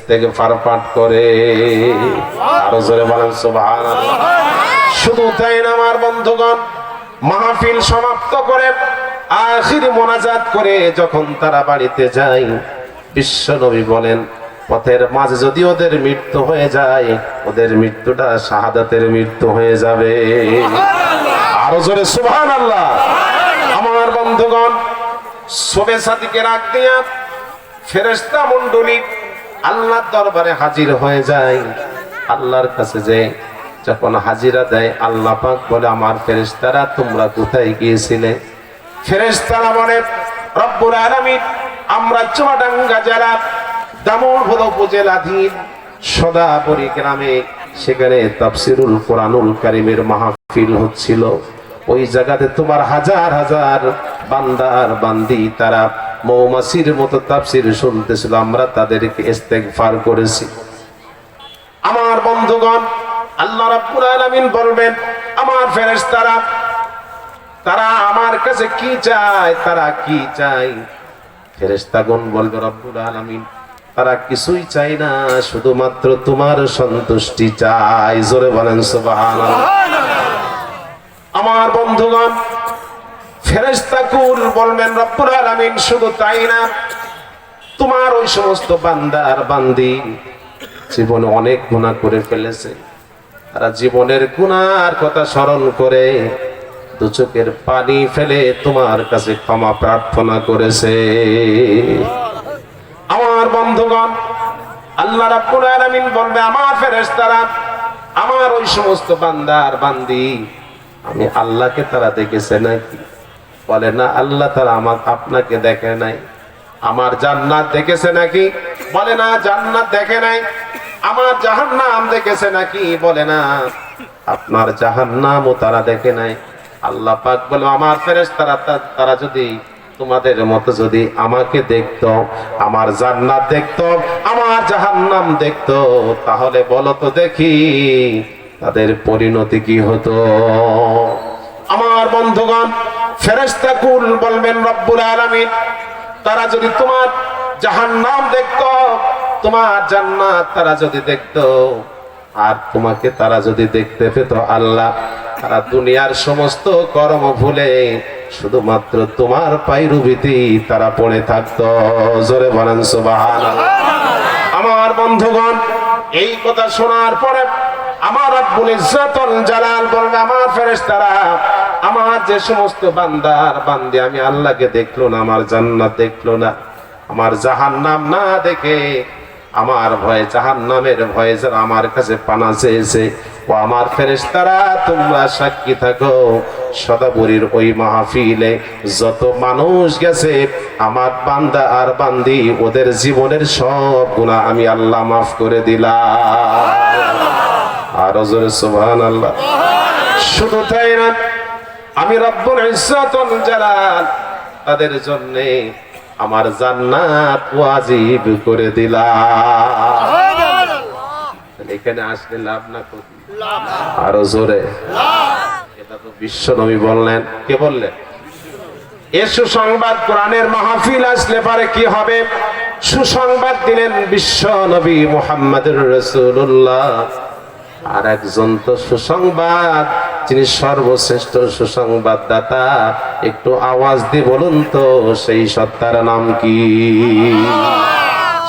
ইস্তেগফার পাঠ করে। আরো জোরে বলেন সুবহানাল্লাহ। শুধু তাই না আমার বন্ধুগণ, মাহফিল সমাপ্ত করে আখির মোনাজাত করে যখন তারা বাড়িতে যায়, বিশ্ব নবী বলেন পথের মাঝে যদি ওদের মৃত্যু হয়ে যায়, ওদের মৃত্যুটা শাহাদাতের মৃত্যু হয়ে যাবে। আরো জোরে সুবহানাল্লাহ। আমার বন্ধুগণ, শবে সাদিকে রাখ দিয়া ফেরেশতা মণ্ডলী আল্লাহর দরবারে হাজির হয়ে যায়। আল্লাহর কাছে যে যখন হাজিরা দেয়, আল্লাহ পাক বলে আমার ফেরেশতারা তোমরা কোথায় গিয়েছিলে? ফেরেশতারা বলে রব্বুল আলামিন আমরা চুয়াডাঙ্গা জেলা দামোহর উপজেলাধীন সদাপুরি গ্রামে, সেখানে তাফসীরুল কোরআনুল কারীমের মাহফিল হচ্ছিল। ওই জায়গাতে তোমার হাজার হাজার বান্দার বান্দি তারা মৌমাছির মতো তাফসীর শুনতেছিল, আমরা তাদেরকে ইস্তেগফার করেছি। আমার বন্ধুগণ, আল্লাহ রাব্বুল আলামিন বলবেন আমার ফেরেশতারা তারা আমার কাছে কি চায়, তারা কি চায়? ফেরেশতাগণ বলবে রব্বুল আলামিন তারা কিছুই চায় না, শুধুমাত্র তোমার সন্তুষ্টি চায়। জোরে বলেন সুবহানাল্লাহ। আমার বন্ধুগণ, ফেরেশতাকুল বলবেন রব্বুল আলামিন শুধু তাই না, তোমার ওই সমস্ত বান্দা আর বান্দি জীবনে অনেক গুনাহ করে ফেলেছে, তারা জীবনের গুনার কথা স্মরণ করে দু চোখের পানি ফেলে তোমার কাছে ক্ষমা প্রার্থনা করেছে। আমার বন্ধুগণ, আল্লাহ রাব্বুল আলামিন বলবে আমার ফেরেশতারা আমার ওই সমস্ত বান্দা আর বান্দি আমি আল্লাহকে তারা দেখেছে নাকি? বলে না, আল্লাহ তারা আপনাকে দেখে নাই। আমার জান্নাত দেখেছে নাকি? বলে না, জান্নাত দেখে নাই। আমার জাহান্নাম দেখেছে নাকি? বলে না, আপনার জাহান্নামও তারা দেখে নাই। আল্লাহ পাক বলে আমার ফেরেশতারা তারা যদি তোমাদের মতো যদি আমাকে দেখতো, আমার জান্নাত দেখতো, আমার জাহান্নাম দেখতো, তাহলে বলো তো দেখি তাদের পরিণতি কি হতো? আমার বন্ধুগণ, ফেরেশতাকুল বলবেন রব্বুল আলামিন তারা যদি তোমার জাহান্নাম দেখতো, তোমার জান্নাত তারা যদি দেখতো, আর তোমাকে তারা যদি দেখতে পেত আল্লাহ, তারা দুনিয়ার সমস্ত কর্ম ভুলে শুধুমাত্র তোমার পায়রুবিতেই তারা পড়ে থাকতো। জোরে বলেন সুবহানাল্লাহ। আমার বন্ধুগণ, এই কথা শোনার পরে আমার রব্বুল ইজ্জতুল জালাল বলবে আমার ফেরেশতারা আমার যে সমস্ত বান্দার বান্দি আমি আল্লাহকে দেখলো না, আমার জান্নাত দেখলো না, আমার জাহান্নাম না দেখে আমার ভয়ে জাহান্নামের ভয়ে যারা আমার কাছে পানা চেয়েছে, ও আমার ফেরেশতারা তোমরা সাক্ষী থাকো সদাবরীর ওই মাহফিলে যত মানুষ গেছে আমার বান্দা আর বান্দি ওদের জীবনের সব গুনাহ আমি আল্লাহ মাফ করে দিলাম। আর জোরে সুবহানাল্লাহ। শুধু তাই না, আমি রব্বুল ইজ্জতুল জালাল তাদের জন্য আমার জান্নাত ওয়াজিব করে দিলাম। এখানে আসলে লাভ না ক্ষতি? আরো জোরে। এটা তো বিশ্ব নবী বললেন। কে বললেন? এ সুসংবাদ কোরআনের মাহফিল আসলে পারে কি হবে? সুসংবাদ দিলেন বিশ্ব নবী মুহাম্মদুর রাসূলুল্লাহ। আর একজন তো সুসংবাদ, যিনি সর্বশ্রেষ্ঠ সুসংবাদদাতা, একটু আওয়াজ দিয়ে বলুন তো সেই সত্তার নাম কি?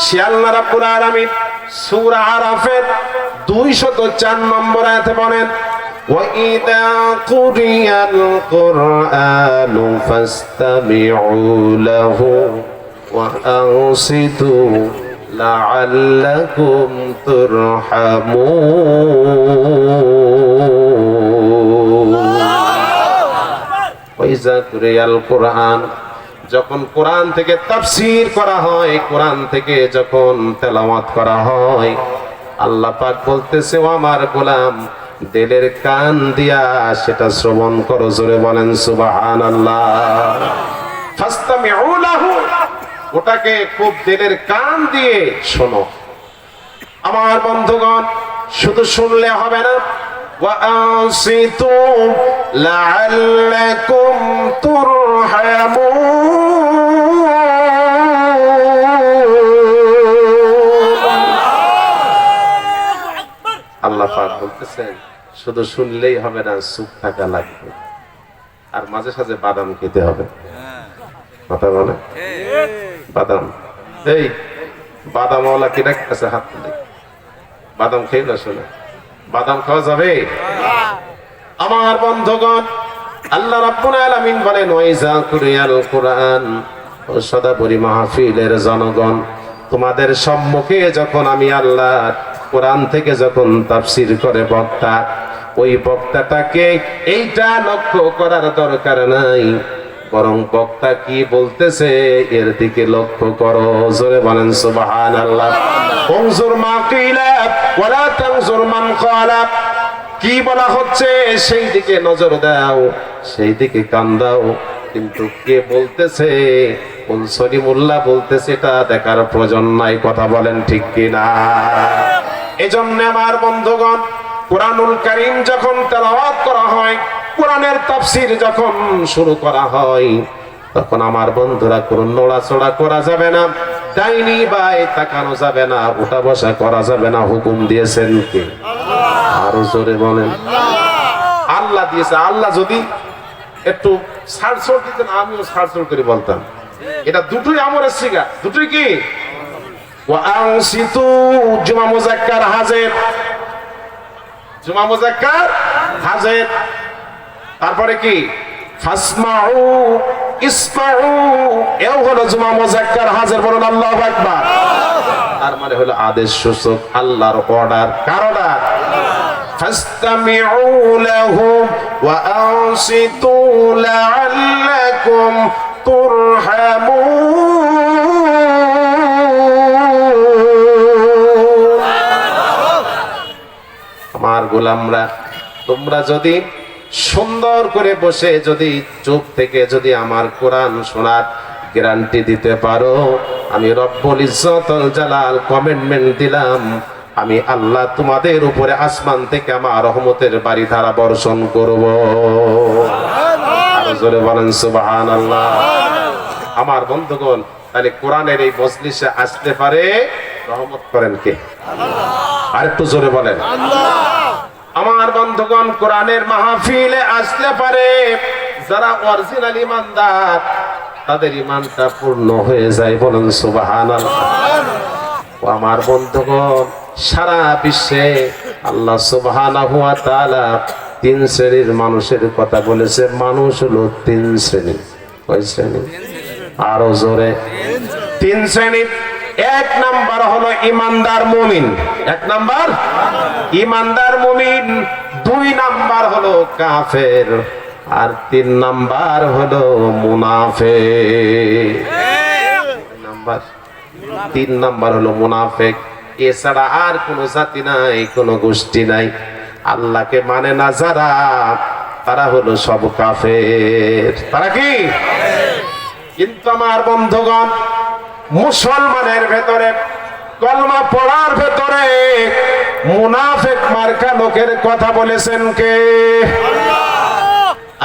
সে আল্লাহ রাব্বুল আলামিন সূরা আরাফের 204 নম্বর আয়াতে বলেন وَإِذَا قُرِئَ الْقُرْآنُ فَاسْتَمِعُوا لَهُ وَأَنصِتُوا لَعَلَّكُمْ تُرْحَمُونَ وَإِذَا قُرِئَ الْقُرْآنُ যখন কোরআন থেকে তাফসীর করা হয়, কোরআন থেকে যখন তেলাওয়াত করা হয়, আল্লাহ পাক বলতেছে ও আমার গোলাম দিলের কান দিয়া সেটা শ্রবণ করো। জোরে বলেন সুবহানাল্লাহ। ফাসতামিউ লাহু, ওটাকে খুব দিলের কান দিয়ে শোনো। আমার বন্ধুগণ, শুধু শুনলে হবে না, ওয়া আনসিতু লাআল্লাকুম তুরহামুন। আল্লাহ পাক বলতেছেন শুধু শুনলেই হবে না, চুপ থাকা লাগবে, আর মাঝে সাঝে বাদাম খেতে হবে। কথা বলে বাদাম, এই বাদামওয়ালা কিনা কাছে হাত তুলে বাদাম খেয়ে না, শোনা বাদাম খাওয়া যাবে? আমার বন্ধুগণ, আল্লাহ রাব্বুল আলামিন বলেন ওয়াইজা কুরিয়াল কুরআন, ও সদাপরি মাহফিলের জনগণ, তোমাদের সম্মুখে যখন আমি আল্লাহ কোরআন থেকে যখন তাফসীর করে বক্তা, ওই বক্তাটাকে এইটা লক্ষ্য করার দরকার নাই, বরং বক্তা কি বলতেছে এর দিকে লক্ষ্য করো। জোরে বলেন সুবহানাল্লাহ। উনজুর মা কিলা ওয়ালা তানজুর মান ক্বালা, কি বলা হচ্ছে সেই দিকে নজর দাও, সেই দিকে কান দাও, কিন্তু কে বলতেছে, কোন সলিমুল্লাহ বলতেছে এটা দেখার প্রয়োজন নাই। কথা বলেন ঠিক কিনা? এজন্য আমার বন্ধুগণ, কুরআনুল কারীম যখন তেলাওয়াত করা হয়, কোরআনের তাফসীর যখন শুরু করা হয়, তখন আমার বন্ধুরা কোনো নড়াচড়া করা যাবে না, ডাইনি বাই তাকানো যাবে না, উঠা বসা করা যাবে না। হুকুম দিয়েছেন কে? আরো জোরে বলেন। আল্লাহ দিয়েছে। আল্লাহ যদি একটু ছাড়ছড় দিতেন, আমিও ছাড়ছড় করে বলতাম। এটা দুটোই আমরের সিগা, দুটোই কি? ওয়া আনসিতু, জুমা মুযাক্কার হাজির, জুমা মুযাক্কার হাজির। তারপরে কি? ফাসমাউ ইসমাউ, এও হলো জুমা মুযাক্কার হাজির। বলুন আল্লাহু আকবার। তার মানে হলো আদেশ সূচক, আল্লাহর অর্ডার। কার অর্ডার? ফাসতামিউ লাহু ওয়া আনসিতু লাআল্লাকুম তুরহামুন। আমার গোলামরা, তোমরা যদি সুন্দর করে বসে যদি চুপ থেকে যদি আমার কোরআন শোনার গ্যারান্টি দিতে পারো, আমি রব্বুল ইজ্জতুল জালাল কমিটমেন্ট দিলাম, আমি আল্লাহ তোমাদের উপরে আসমান থেকে আমার রহমতের বাড়ি ধারা বর্ষণ করব। আরো জোরে বলেন সুবহানাল্লাহ। আমার বন্ধুগণ, তাহলে কোরআনের এই মজলিসে আসতে পারে রহমত করেন কে? আল্লাহ। আরেকটু জোরে বলেন আল্লাহ। আমার বন্ধুগণ, কোরআনের মাহফিলে আসলে পারে যারা অরিজিনাল ইমানদার, তাদের ইমানটা পূর্ণ হয়ে যায়। বলেন সুবহানাল্লাহ। ও আমার বন্ধুগণ, সারা বিশ্বে আল্লাহ সুবহানাহু ওয়া তাআলা তিন শ্রেণীর মানুষের কথা বলেছে। মানুষ হলো তিন শ্রেণী। কয় শ্রেণী? আরো জোরে। তিন শ্রেণী। এক নাম্বার হলো ইমানদার মুমিন, এক নাম্বার ইমানদার মুমিন, দুই নাম্বার হলো কাফের, আর তিন নাম্বার হলো মুনাফিক। তিন নাম্বার হলো মুনাফিক। এছাড়া আর কোন জাতি নাই, কোন গোষ্ঠী নাই। আল্লাহকে মানে না যারা, তারা হলো সব কাফের। তারা কি? কিন্তু আমার বন্ধুগণ, মুসলমানের ভেতরে, কলমা পড়ার ভেতরে মুনাফিক মার্কা লোকের কথা বলেছেন কে?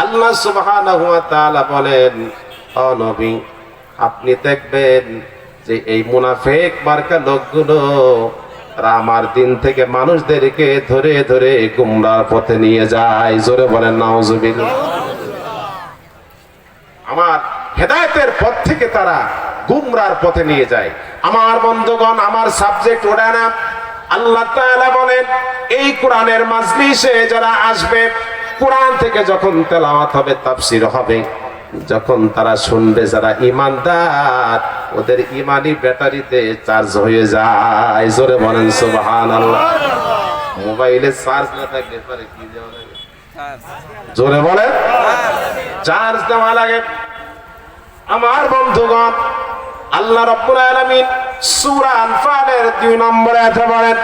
আল্লাহ সুবহানাহু ওয়া তাআলা বলেন, ও নবী, আপনি দেখবেন যে এই মুনাফিক মার্কা লোকগুলো তারা আমার দিন থেকে মানুষদেরকে ধরে ধরে গুমরাহর পথে নিয়ে যায়। জোরে বলেন নাউজুবিল্লাহ। আমার হেদায়েতের পথ থেকে তারা গুমরাহর পথে নিয়ে যায়। আমার বন্ধুগণ, আমার সাবজেক্ট ওটা না। আল্লাহ তাআলা বলেন, এই কোরআনের মাজলিসে যারা আসবে, কোরআন থেকে যখন তেলাওয়াত হবে, তাফসীর হবে, যখন তারা শুনবে, যারা ঈমানদার, ওদের ঈমানি ব্যাটারিতে চার্জ হয়ে যায়। জোরে বলেন সুবহানাল্লাহ। মোবাইলে চার্জ না থাকলে পরে কি দেওয়া লাগে? জোরে বলেন, চার্জ দেওয়া লাগে। আমার বন্ধুগণ, আল্লাহ রাব্বুল আলামিন সূরা আনফালের 2 নম্বরে আয়াতে বলেন,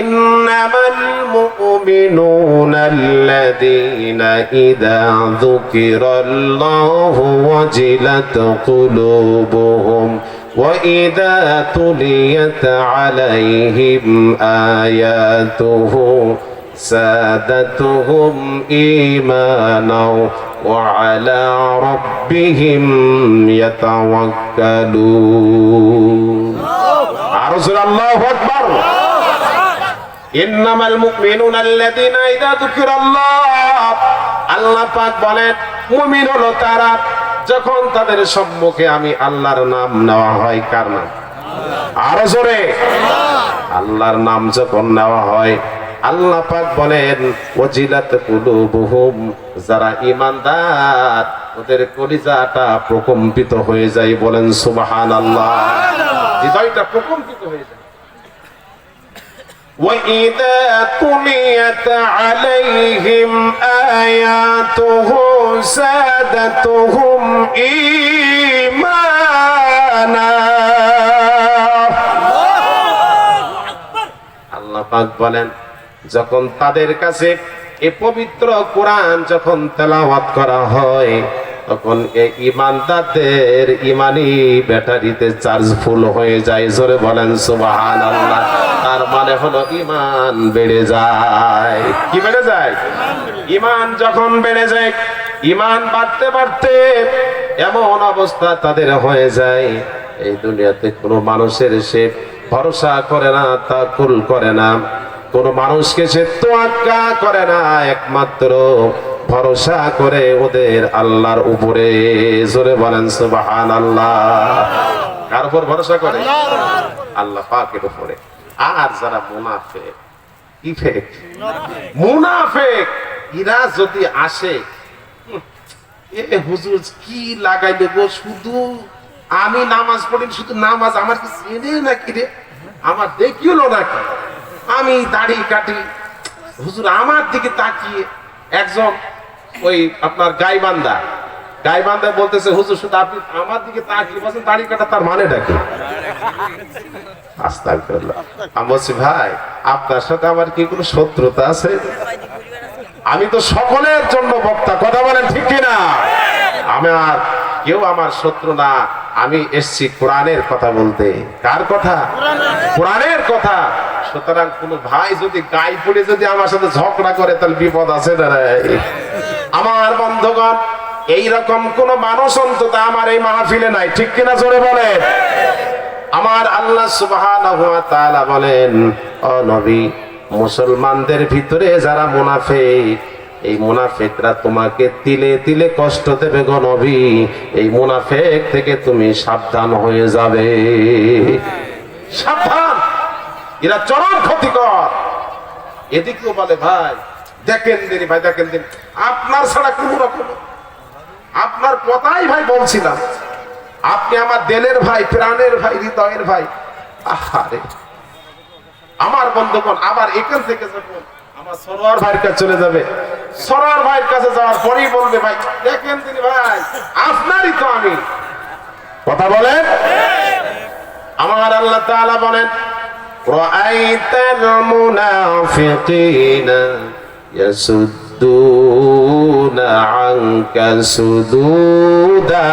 ইন্নামাল মুমিনুনা আল্লাযীনা ইযা যুকিরাল্লাহু ওয়াজিলাত কুলুবুহুম ওয়া ইযা তুলিয়াত আলাইহিম আয়াতুহু زادتهم إيمانا وعلى ربهم يتوكلون. الله أكبر. ইন্নামাল মুমিনুনা আল্লাযীনা ইযা যুকিরাল্লাহ, আল্লাহ পাক বলেন মুমিন হলো তারা যখন তাদের সম্মুখে আমি আল্লাহর নাম নেওয়া হয়। কার নাম? আরো জোরে। আল্লাহর নাম যখন নেওয়া হয়, আল্লাহ পাক বলেন ওয়াজিলাত কুলুবুহুম, যারা ঈমানদার ওদের কলিজাটা প্রকম্পিত হয়ে যায়। বলেন সুবহানাল্লাহ। হৃদয়টা প্রকম্পিত হয়ে যায়। وَإِذَا تُلِيَتْ عَلَيْهِمْ آيَاتُهُ زَادَتْهُمْ إِيمَانًا। আল্লাহ পাক বলেন যখন তাদের কাছে এই পবিত্র কোরআন যখন তেলাওয়াত করা হয়, তখন এই ঈমানদারদের ঈমানি ব্যাটারিতে চার্জ ফুল হয়ে যায়। জোরে বলেন সুবহানাল্লাহ। তার মানে হলো ঈমান বেড়ে যায়। কি বেড়ে যায়? ঈমান যখন বেড়ে যায়, ঈমান বাড়তে বাড়তে এমন অবস্থা তাদের হয়ে যায়, এই দুনিয়াতে কোনো মানুষের সে ভরসা করে না, তাকুল করে না, কোন মানুষকে সে তোয়াক্কা করে না, একমাত্র ভরসা করে ওদের আল্লাহর উপরে। জোরে বলেন সুবহানাল্লাহ। কার উপর ভরসা করে? আল্লাহ পাকের উপরে। আর যারা মুনাফিক, মুনাফিক এরা যদি আসে, এ হুজুর কি লাগাই দেবো, শুধু আমি নামাজ পড়ি, শুধু নামাজ আমার কি চেনে নাকি রে, আমার দেখিল নাকি, আমি দাড়ি কাটি, হুজুর আমার দিকে তাকিয়ে। একজন ওই আপনার গাইবান্ধা বলতেছে হুজুর শুধু আপনি আমার দিকে তাকিয়ে বলছেন দাড়ি কাটা, তার মানেটা কি? আস্তাগফিরুল্লাহ। আমি বলছি ভাই আপনার সাথে আমার কি কোনো শত্রুতা আছে? আমি তো সকলের জন্য বক্তা, কথা বলেন ঠিক কিনা? আমার কেউ আমার শত্রু না, আমি এসছি কোরআনের কথা বলতে। কার কথা? কোরআনের কথা। সুতরাং কোন ভাই যদি গায়ে পড়ে যদি আমার সাথে ঝগড়া করে তাহলে বিপদ আছে না রে? আমার বন্ধুগণ, এইরকম কোন মানুষ অন্তত আমার এই মাহফিলে নাই, ঠিক কিনা? জোরে বলেন। আমার আল্লাহ সুবহানাহু ওয়া তাআলা বলেন ও নবী, মুসলমানদের ভিতরে যারা মুনাফিক, এই মুনাফিকরা তোমাকে তিলে তিলে কষ্ট দেবে গো নবী, এই মুনাফিক থেকে তুমি সাবধান হয়ে যাবে। সাবধান, এরা চরম ক্ষতিকর। এদিকেও বলে ভাই দেখেন দিন, ভাই দেখেন দিন, আপনার ছাড়া কোন রকম, আপনার কথাই ভাই বলছিলাম, আপনি আমার দিলের ভাই, প্রাণের ভাই, হৃদয়ের ভাই। আহারে আমার বন্ধুগণ, আবার এখান থেকে যখন আমার সরোয়ার ভাইয়ের কাছে চলে যাবে, সরোয়ার ভাইয়ের কাছে যাওয়ার পরেই বলবে ভাই দেখেন তিনি ভাই আপনারই তো আমি। কথা বলেন। আমার আল্লাহ তাআলা বলেন রাআইতাল মুনাফিকিনা ইয়াসুদ্দুনা আনকা সুদুদা।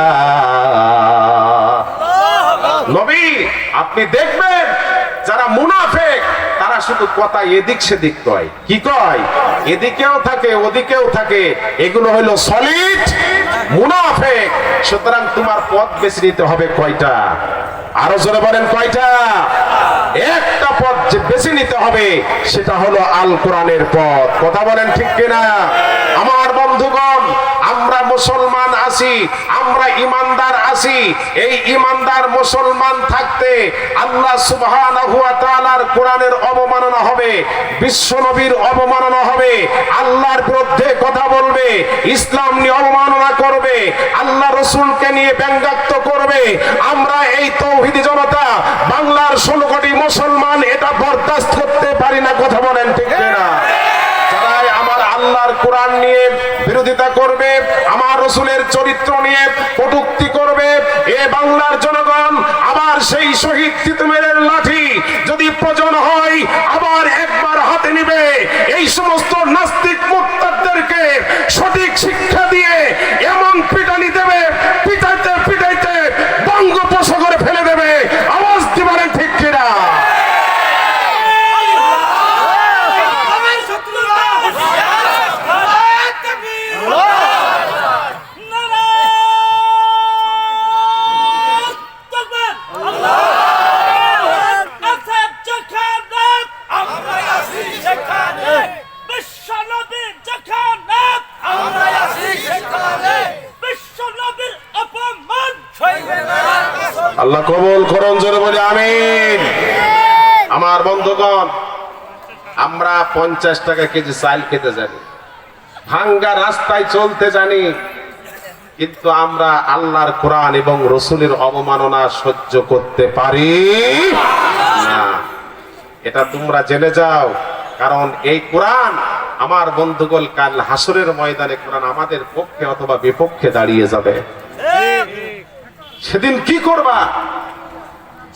নবী আপনি দেখবেন যারা মুনাফিক তারা শুধু কথা এদিক সেদিক কয়। কি কয়? এদিকেও থাকে ওদিকেও থাকে, এগুলো হলো সলিড মুনাফিক। সুতরাং তোমার পথ বেছে নিতে হবে কয়টা? আরো জোরে বলেন কয়টা? একটা পথ যে বেছে নিতে হবে সেটা হলো আল কোরআনের পথ। কথা বলেন ঠিক কিনা? আমার বন্ধুগণ, আমরা মুসলমান আছি, আমরা ইমানদার আছি। এই ইমানদার মুসলমান থাকতে আল্লাহ সুবহানাহু ওয়া তাআলার কোরআনের অবমাননা হবে, বিশ্ব নবীর অবমাননা হবে, আল্লাহর বিরুদ্ধে কথা বলবে, ইসলাম নিয়ে অবমাননা করবে, আল্লাহ রাসূলকে নিয়ে ব্যঙ্গাত্মক করবে। আমরা এই তৌহিদি জনতা বাংলার 16 কোটি মুসলমান এটা বরদাস্ত করতে পারি না। কথা বলেন ঠিক কিনা? যারা আমার আল্লাহর কোরআন নিয়ে বিরোধিতা করবে, আমার রাসূলের চরিত্র নিয়ে কটূক্তি করবে, এ বাংলার জনগণ আবার সেই শহীদ তিতুমীরের লাঠি যদি প্রয়োজন হয় আবার একবার হাতে নিবে। এই সমস্ত নাস্তিক মুরতাদদেরকে সঠিক শিক্ষা দিয়ে এমন পিটানি দেবে, পিটাইতে পিটাইতে বঙ্গোপসাগরে ফেলে দেবে। আওয়াজ দিবেন ঠিক কিনা? আল্লাহ কবুল করুন, জোরে বলি আমিন। আমার বন্ধুগণ, আমরা 50 টাকা কেজি চাল খেতে জানি, ভাঙ্গা রাস্তায় চলতে জানি, কিন্তু আমরা আল্লাহর কোরআন এবং রসুলের অবমাননা সহ্য করতে পারি না। এটা তোমরা জেনে যাও, কারণ এই কোরআন আমার বন্ধুগণ কাল হাসরের ময়দানে কোরআন আমাদের পক্ষে অথবা বিপক্ষে দাঁড়িয়ে যাবে। সেদিন কি করবা?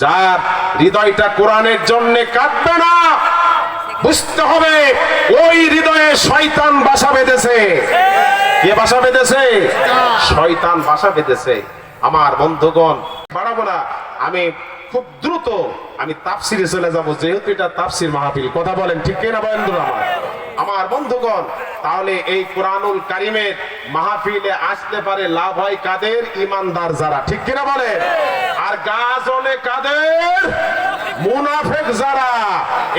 যার হৃদয়টা কোরআনের জন্য কাঁদবে না, বুঝতে হবে ওই হৃদয়ে শয়তান বাসা বেঁধেছে। কে বাসা বেঁধেছে? শয়তান বাসা বেঁধেছে। আমার বন্ধুগণ, বাড়াবো না, আমি খুব দ্রুত আমি তাফসিরে চলে যাব, যেহেতু এটা তাফসির মাহফিল। কথা বলেন ঠিক কিনা বন্ধুরা? আমার বন্ধুগণ, তাহলে এই কোরআনুল কারিমের মাহফিলে আসতে পারে লাভ হয় কাদের? ইমানদার যারা, ঠিক কিনা বলে। আর গাজলে কাদের? মুনাফিক যারা।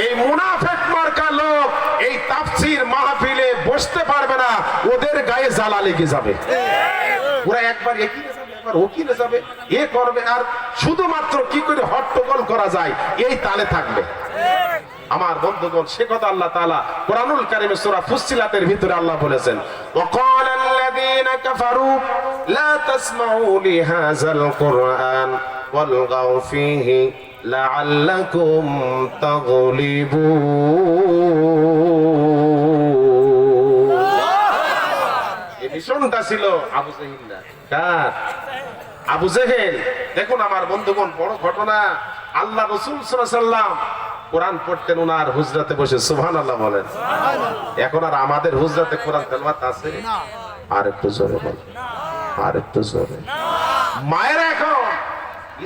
এই মুনাফিক মার্কা লোক এই তাফসির মাহফিলে বসতে পারবে না, ওদের গায়ে জ্বালা লেগে যাবে। ওরা একবার একই ওকিলে যাবে, এ করবে, আর শুধুমাত্র কি করে হট্টগোল করা যায় এই তালে থাকবে। আমার বন্ধুগণ, সে কথা আল্লাহ তাআলা কোরআনুল কারীমে সূরা ফুসসিলাতের ভিতরে আল্লাহ বলেছেন, ওয়াকালাল্লাযীনা কাফারু লা তাসমাউ লিহাযাল কুরআন ওয়ালগাউ ফীহি লাআল্লাকুম তাগলিবুন। এই মিশনটা ছিল আবু জাহিল। কার? আবু জেহেল। দেখুন আমার বন্ধুগণ, বড় ঘটনা। আল্লাহ রাসূল সাল্লাল্লাহু আলাইহি ওয়াসাল্লাম কোরআন পড়তেন ওনার হুজরাতে বসে, সুবহানাল্লাহ বলেন। এখন আর আমাদের হুজরাতে কোরআন তেলাওয়াত আছে? আর একটু জোরে বলেন, আর একটু জোরে। মায়ের এখন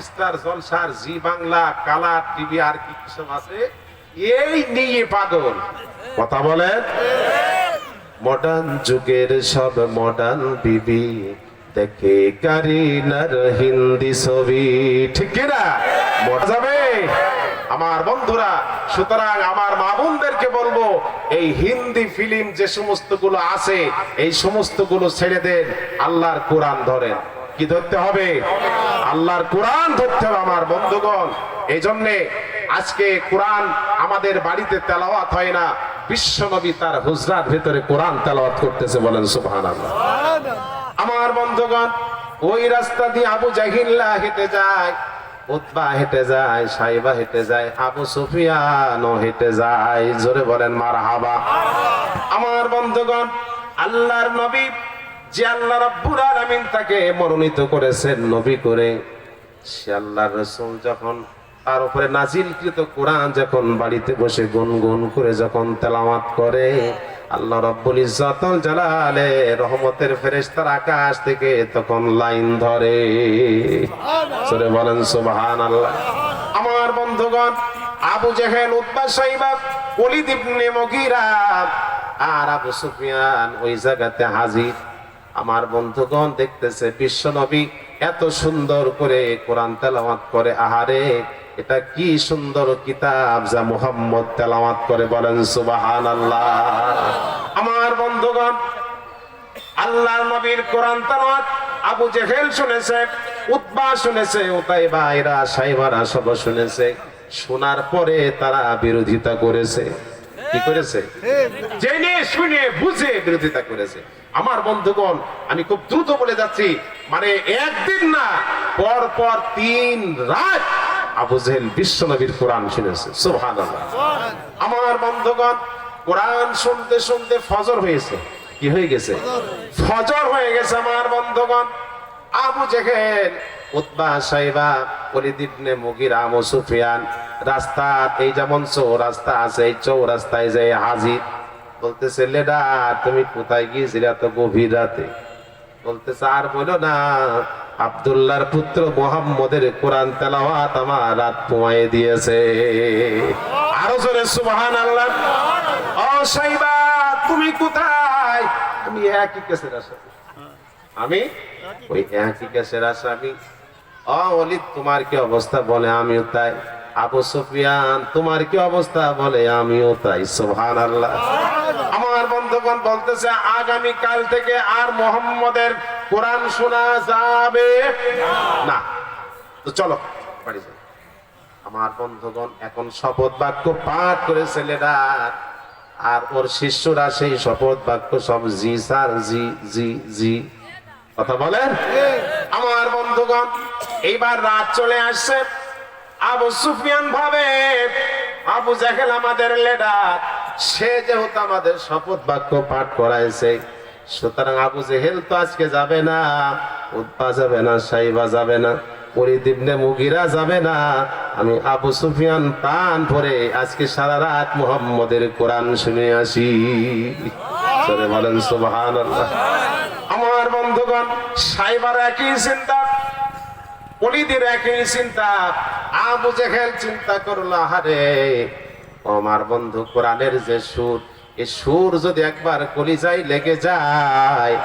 স্টার জলসার, জি বাংলা, কালার টিভি আর কি সব আছে, এই নিয়ে পাগল। কথা বলেন। মডার্ন যুগের সব মডার্ন বিবি দেখে কারিনার হিন্দি ছবি, ঠিক না? মজা যাবে আমার বন্ধুরা। সুতরাং আমার মা বোনদেরকে বলবো, এই হিন্দি ফিল্ম যে সমস্ত গুলো আছে এই সমস্ত গুলো ছেড়ে দেন, আল্লাহর কোরআন ধরেন। কি ধরতে হবে? আল্লাহর কোরআন ধরতে হবে আমার বন্ধুগণ। এই জন্যে আজকে কোরআন আমাদের বাড়িতে তেলাওয়াত হয় না, বিশ্বনবী তার হুজরার ভিতরে কোরআন তেলাওয়াত করতেছে, বলেন সুবহানাল্লাহ। আমার বন্ধুগণ, ওই রাস্তা দিয়ে আবু জাহিল্লা হেঁটে যায়, উতবা হেঁটে যায়, সাইবা হেঁটে যায়, আবু সুফিয়ানও হেঁটে যায়। জোরে বলেন মারহাবা। আমার বন্ধুগণ, আল্লাহর নবী, যে আল্লাহ রাব্বুল আলামিন তাকে মনোনীত করেছেন নবী করে, সে আল্লাহর রাসূল যখন তার উপরে নাজিলকৃত কোরআন যখন বাড়িতে বসে গুনগুন করে যখন তেলাওয়াত করে, আল্লাহ রাব্বুল ইজ্জাতুল জালালে রহমতের ফেরেশতার আকাশ থেকে তখন লাইন ধরে। সরে বলেন সুবহানাল্লাহ। আমার বন্ধুগণ, আবু জেহেল, উতবা, সাইবা, ওলীদ ইবনে মুগীরা আর আবু সুফিয়ান ওই জায়গাতে হাজির। আমার বন্ধুগণ দেখতেছে বিশ্ব নবী এত সুন্দর করে কোরআন তেলাওয়াত করে। আহারে, এটা কি সুন্দর কিতাব যা মুহাম্মদ তেলাওয়াত করে, বলেন সুবহানাল্লাহ। আমার বন্ধুগণ, আল্লাহর নবীর কোরআন তেলাওয়াত আবু জেহেল শুনেছে, উতবা শুনেছে, উতাইবা, এরা সাইবারা সব শুনেছে। শোনার পরে তারা বিরোধিতা করেছে। কি করেছে? জেনে শুনে বুঝে বিরোধিতা করেছে। আমার বন্ধুগণ, আমি খুব দ্রুত বলে যাচ্ছি, মানে একদিন না, পর পর 3 রাত আবু জেহেল বিশ্বনবীর কোরআন শুনেছে। সুবহানাল্লাহ। আমার বন্ধুগণ, কোরআন শুনতে শুনতে ফজর হয়েছে। কি হয়ে গেছে? ফজর হয়ে গেছে। আমার বন্ধুগণ, আবু জেহেল, উতবা, সাইবা, ওলীদ ইবনে মুগীরা, আবু সুফিয়ান রাস্তা, এই যেমন চৌরাস্তা আছে, এই চৌরাস্তায় যে হাজির। বলতেছে, লেডা তুমি কোথায় গিয়েছিলে এত গভীর রাতে? বলতেছে, আর বলো না, আব্দুল্লাহর পুত্র মুহাম্মদের কোরআন তেলাওয়াত আমার রাত পোয়ায়ে দিয়েছে। আরো জোরে সুবহানাল্লাহ। ও সাইবা, তুমি কোথায়? আমি একই কেসের আসামি। আমি ওই একই কেসের আসামি। ও ওলীদ, তোমার কি অবস্থা? বলে আমিও তাই। আবু সুফিয়ান, তোমার কি অবস্থা? বলে আমিও তাই। সুবহানাল্লাহ। আমার বন্ধুগণ বলতেছে, আগামী কাল থেকে আর মুহাম্মদের কোরআন শোনা যাবে না। তো চলো বাড়ি যান। আমার বন্ধুগণ, এখন শপথ বাক্য পাঠ করে ছেলেরা আর ওর শিষ্যরা সেই শপথ বাক্য সব জি স্যার, জি জি জি, কথা বলেন। আমার বন্ধুগণ, এইবার রাত চলে আসছে। আবু সুফিয়ান ভাবে আবু জাহেল আমাদের লিডার, সে যেহেতু আমাদের শপথ বাক্য পাঠ করাইছে, সুতরাং আবু জেহেল তো আজকে যাবে না, উৎপা যাবে না, সাইবা যাবে না, ওলীদ ইবনে মুগীরা যাবে না। আমি আবু সুফিয়ান প্রাণ ভরে আজকে সারা রাত মুহাম্মদের কোরআন শুনে আসি। সরে বলেন সুবহানাল্লাহ। আমার বন্ধুগণ, সাইবার একই চিন্তা, ওলীদের একই চিন্তা। আবু জেহেল চিন্তা করলো, আরে আমার বন্ধু, কোরআনের যে সুর, এই সুর যদি একবার কলিজায় লেগে যায়,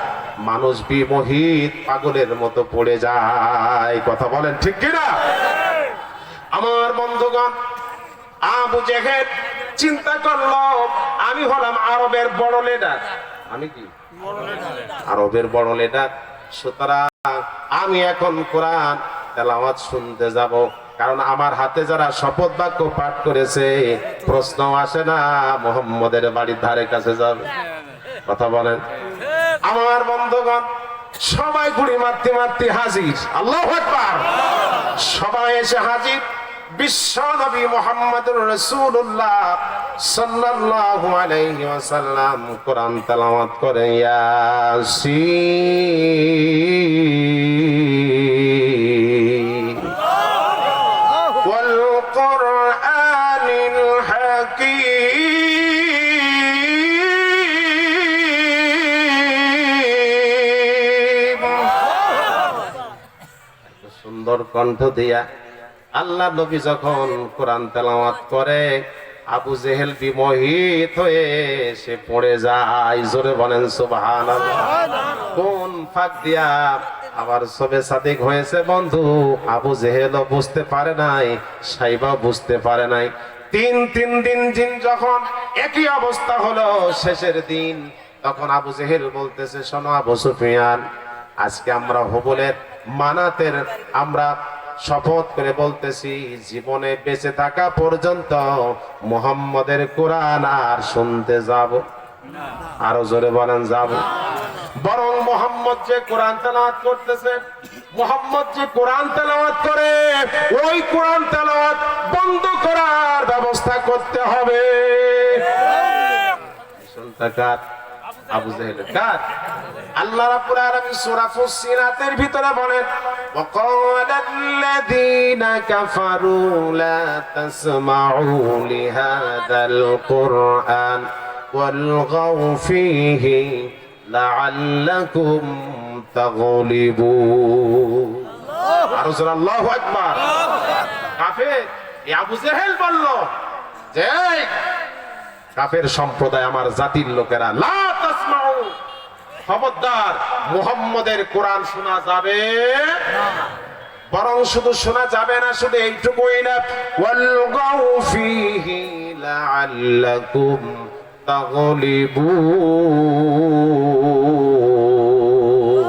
মানুষ বিমোহিত পাগলের মতো পড়ে যায়। কথা বলেন ঠিক কিনা? আমার বন্ধুগণ, আবু জেহেল চিন্তা করলো, আমি হলাম আরবের বড় লিডার। আমি কি আরবের বড় লিডার, সুতরাং আমি এখন কোরআন তেলাওয়াত শুনতে যাব। কারণ আমার হাতে যারা শপথ বাক্য পাঠ করেছে, প্রশ্ন আসে না মুহাম্মদের বাড়ির ধারে কাছে যাবে। কথা বলেন। আমার বন্ধুগণ, সবাই ঘুড়ি মারতে মারতে হাজির। আল্লাহু আকবার। সবাই এসে হাজির। বিশ্ব নবী মুহাম্মদুর রাসূলুল্লাহ সাল্লাল্লাহু আলাইহি ওয়াসাল্লাম কোরআন তেলাওয়াত করে, ইয়াসিন ওয়াল কুরআনিল হাকীম। সুন্দর কণ্ঠ দিয়া আল্লাহ নবী যখন কোরআন তেলাওয়াত করে, আবু জেহেল বিমোহিত হয়ে সে পড়ে যায়। জোরে বলেন সুবহানাল্লাহ। কোন ফাঁক দিয়া আবার সবে সাদিক হয়েছে বন্ধু, আবু জেহেলও বুঝতে পারে নাই, সাইবাও বুঝতে পারে নাই। তিন দিন যখন একই অবস্থা হলো, শেষের দিন তখন আবু জেহেল বলতেছে, শোনো আবু সুফিয়ান, আজকে আমরা হুবলের মানাতের আমরা শপথ করে বলতেছি, জীবনে বেঁচে থাকা পর্যন্ত মুহাম্মদের কোরআন আর শুনতে যাব না। আরো জোরে বলেন, যাব। বরং মুহাম্মদ যে কোরআন তেলাওয়াত করতেছে, মুহাম্মদ যে কোরআন তেলাওয়াত করে, ওই কোরআন তেলাওয়াত বন্ধ করার ব্যবস্থা করতে হবে। শুনতে কার? আবু জেহেলের। কার? আল্লাহ রাব্বুল আলামিন সূরা ফুসসিলাতের ভিতরে বলেন, ওয়াকালাল্লাযীনা কাফারু লা তাসমাউ লিহাযাল কুরআন ওয়ালগাউ ফীহি লাআল্লাকুম তাগলিবুন। আল্লাহু আকবার। কাফের এই আবু জেহেল বলল যে, কাফের সম্প্রদায়, আমার জাতির লোকেরা, লা তাসমাউ, খবরদার মুহাম্মদের কোরআন শোনা যাবে না। বরং শুধু শোনা যাবে না, শুধু এইটুকুই না, ওয়ালগাউ ফীহি লাআল্লাকুম তাগলিবুন।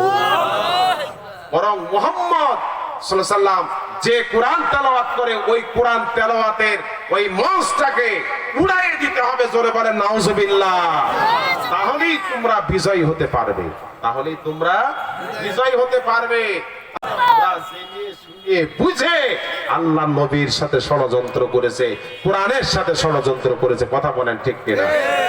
বরং মুহাম্মদ সাল্লাল্লাহু আলাইহি সাল্লাম যে কোরআন তেলাওয়াত করে, ওই কোরআন তেলাওয়াতের ওই মঞ্চটাকে উড়াইয়ে দিতে হবে। জোরে বলেন নাউজুবিল্লাহ। তাহলেই তোমরা বিজয়ী হতে পারবে, তাহলেই তোমরা বিজয়ী হতে পারবে। বুঝে আল্লাহ নবীর সাথে ষড়যন্ত্র করেছে, কোরআনের সাথে ষড়যন্ত্র করেছে। কথা বলেন ঠিক কিনা?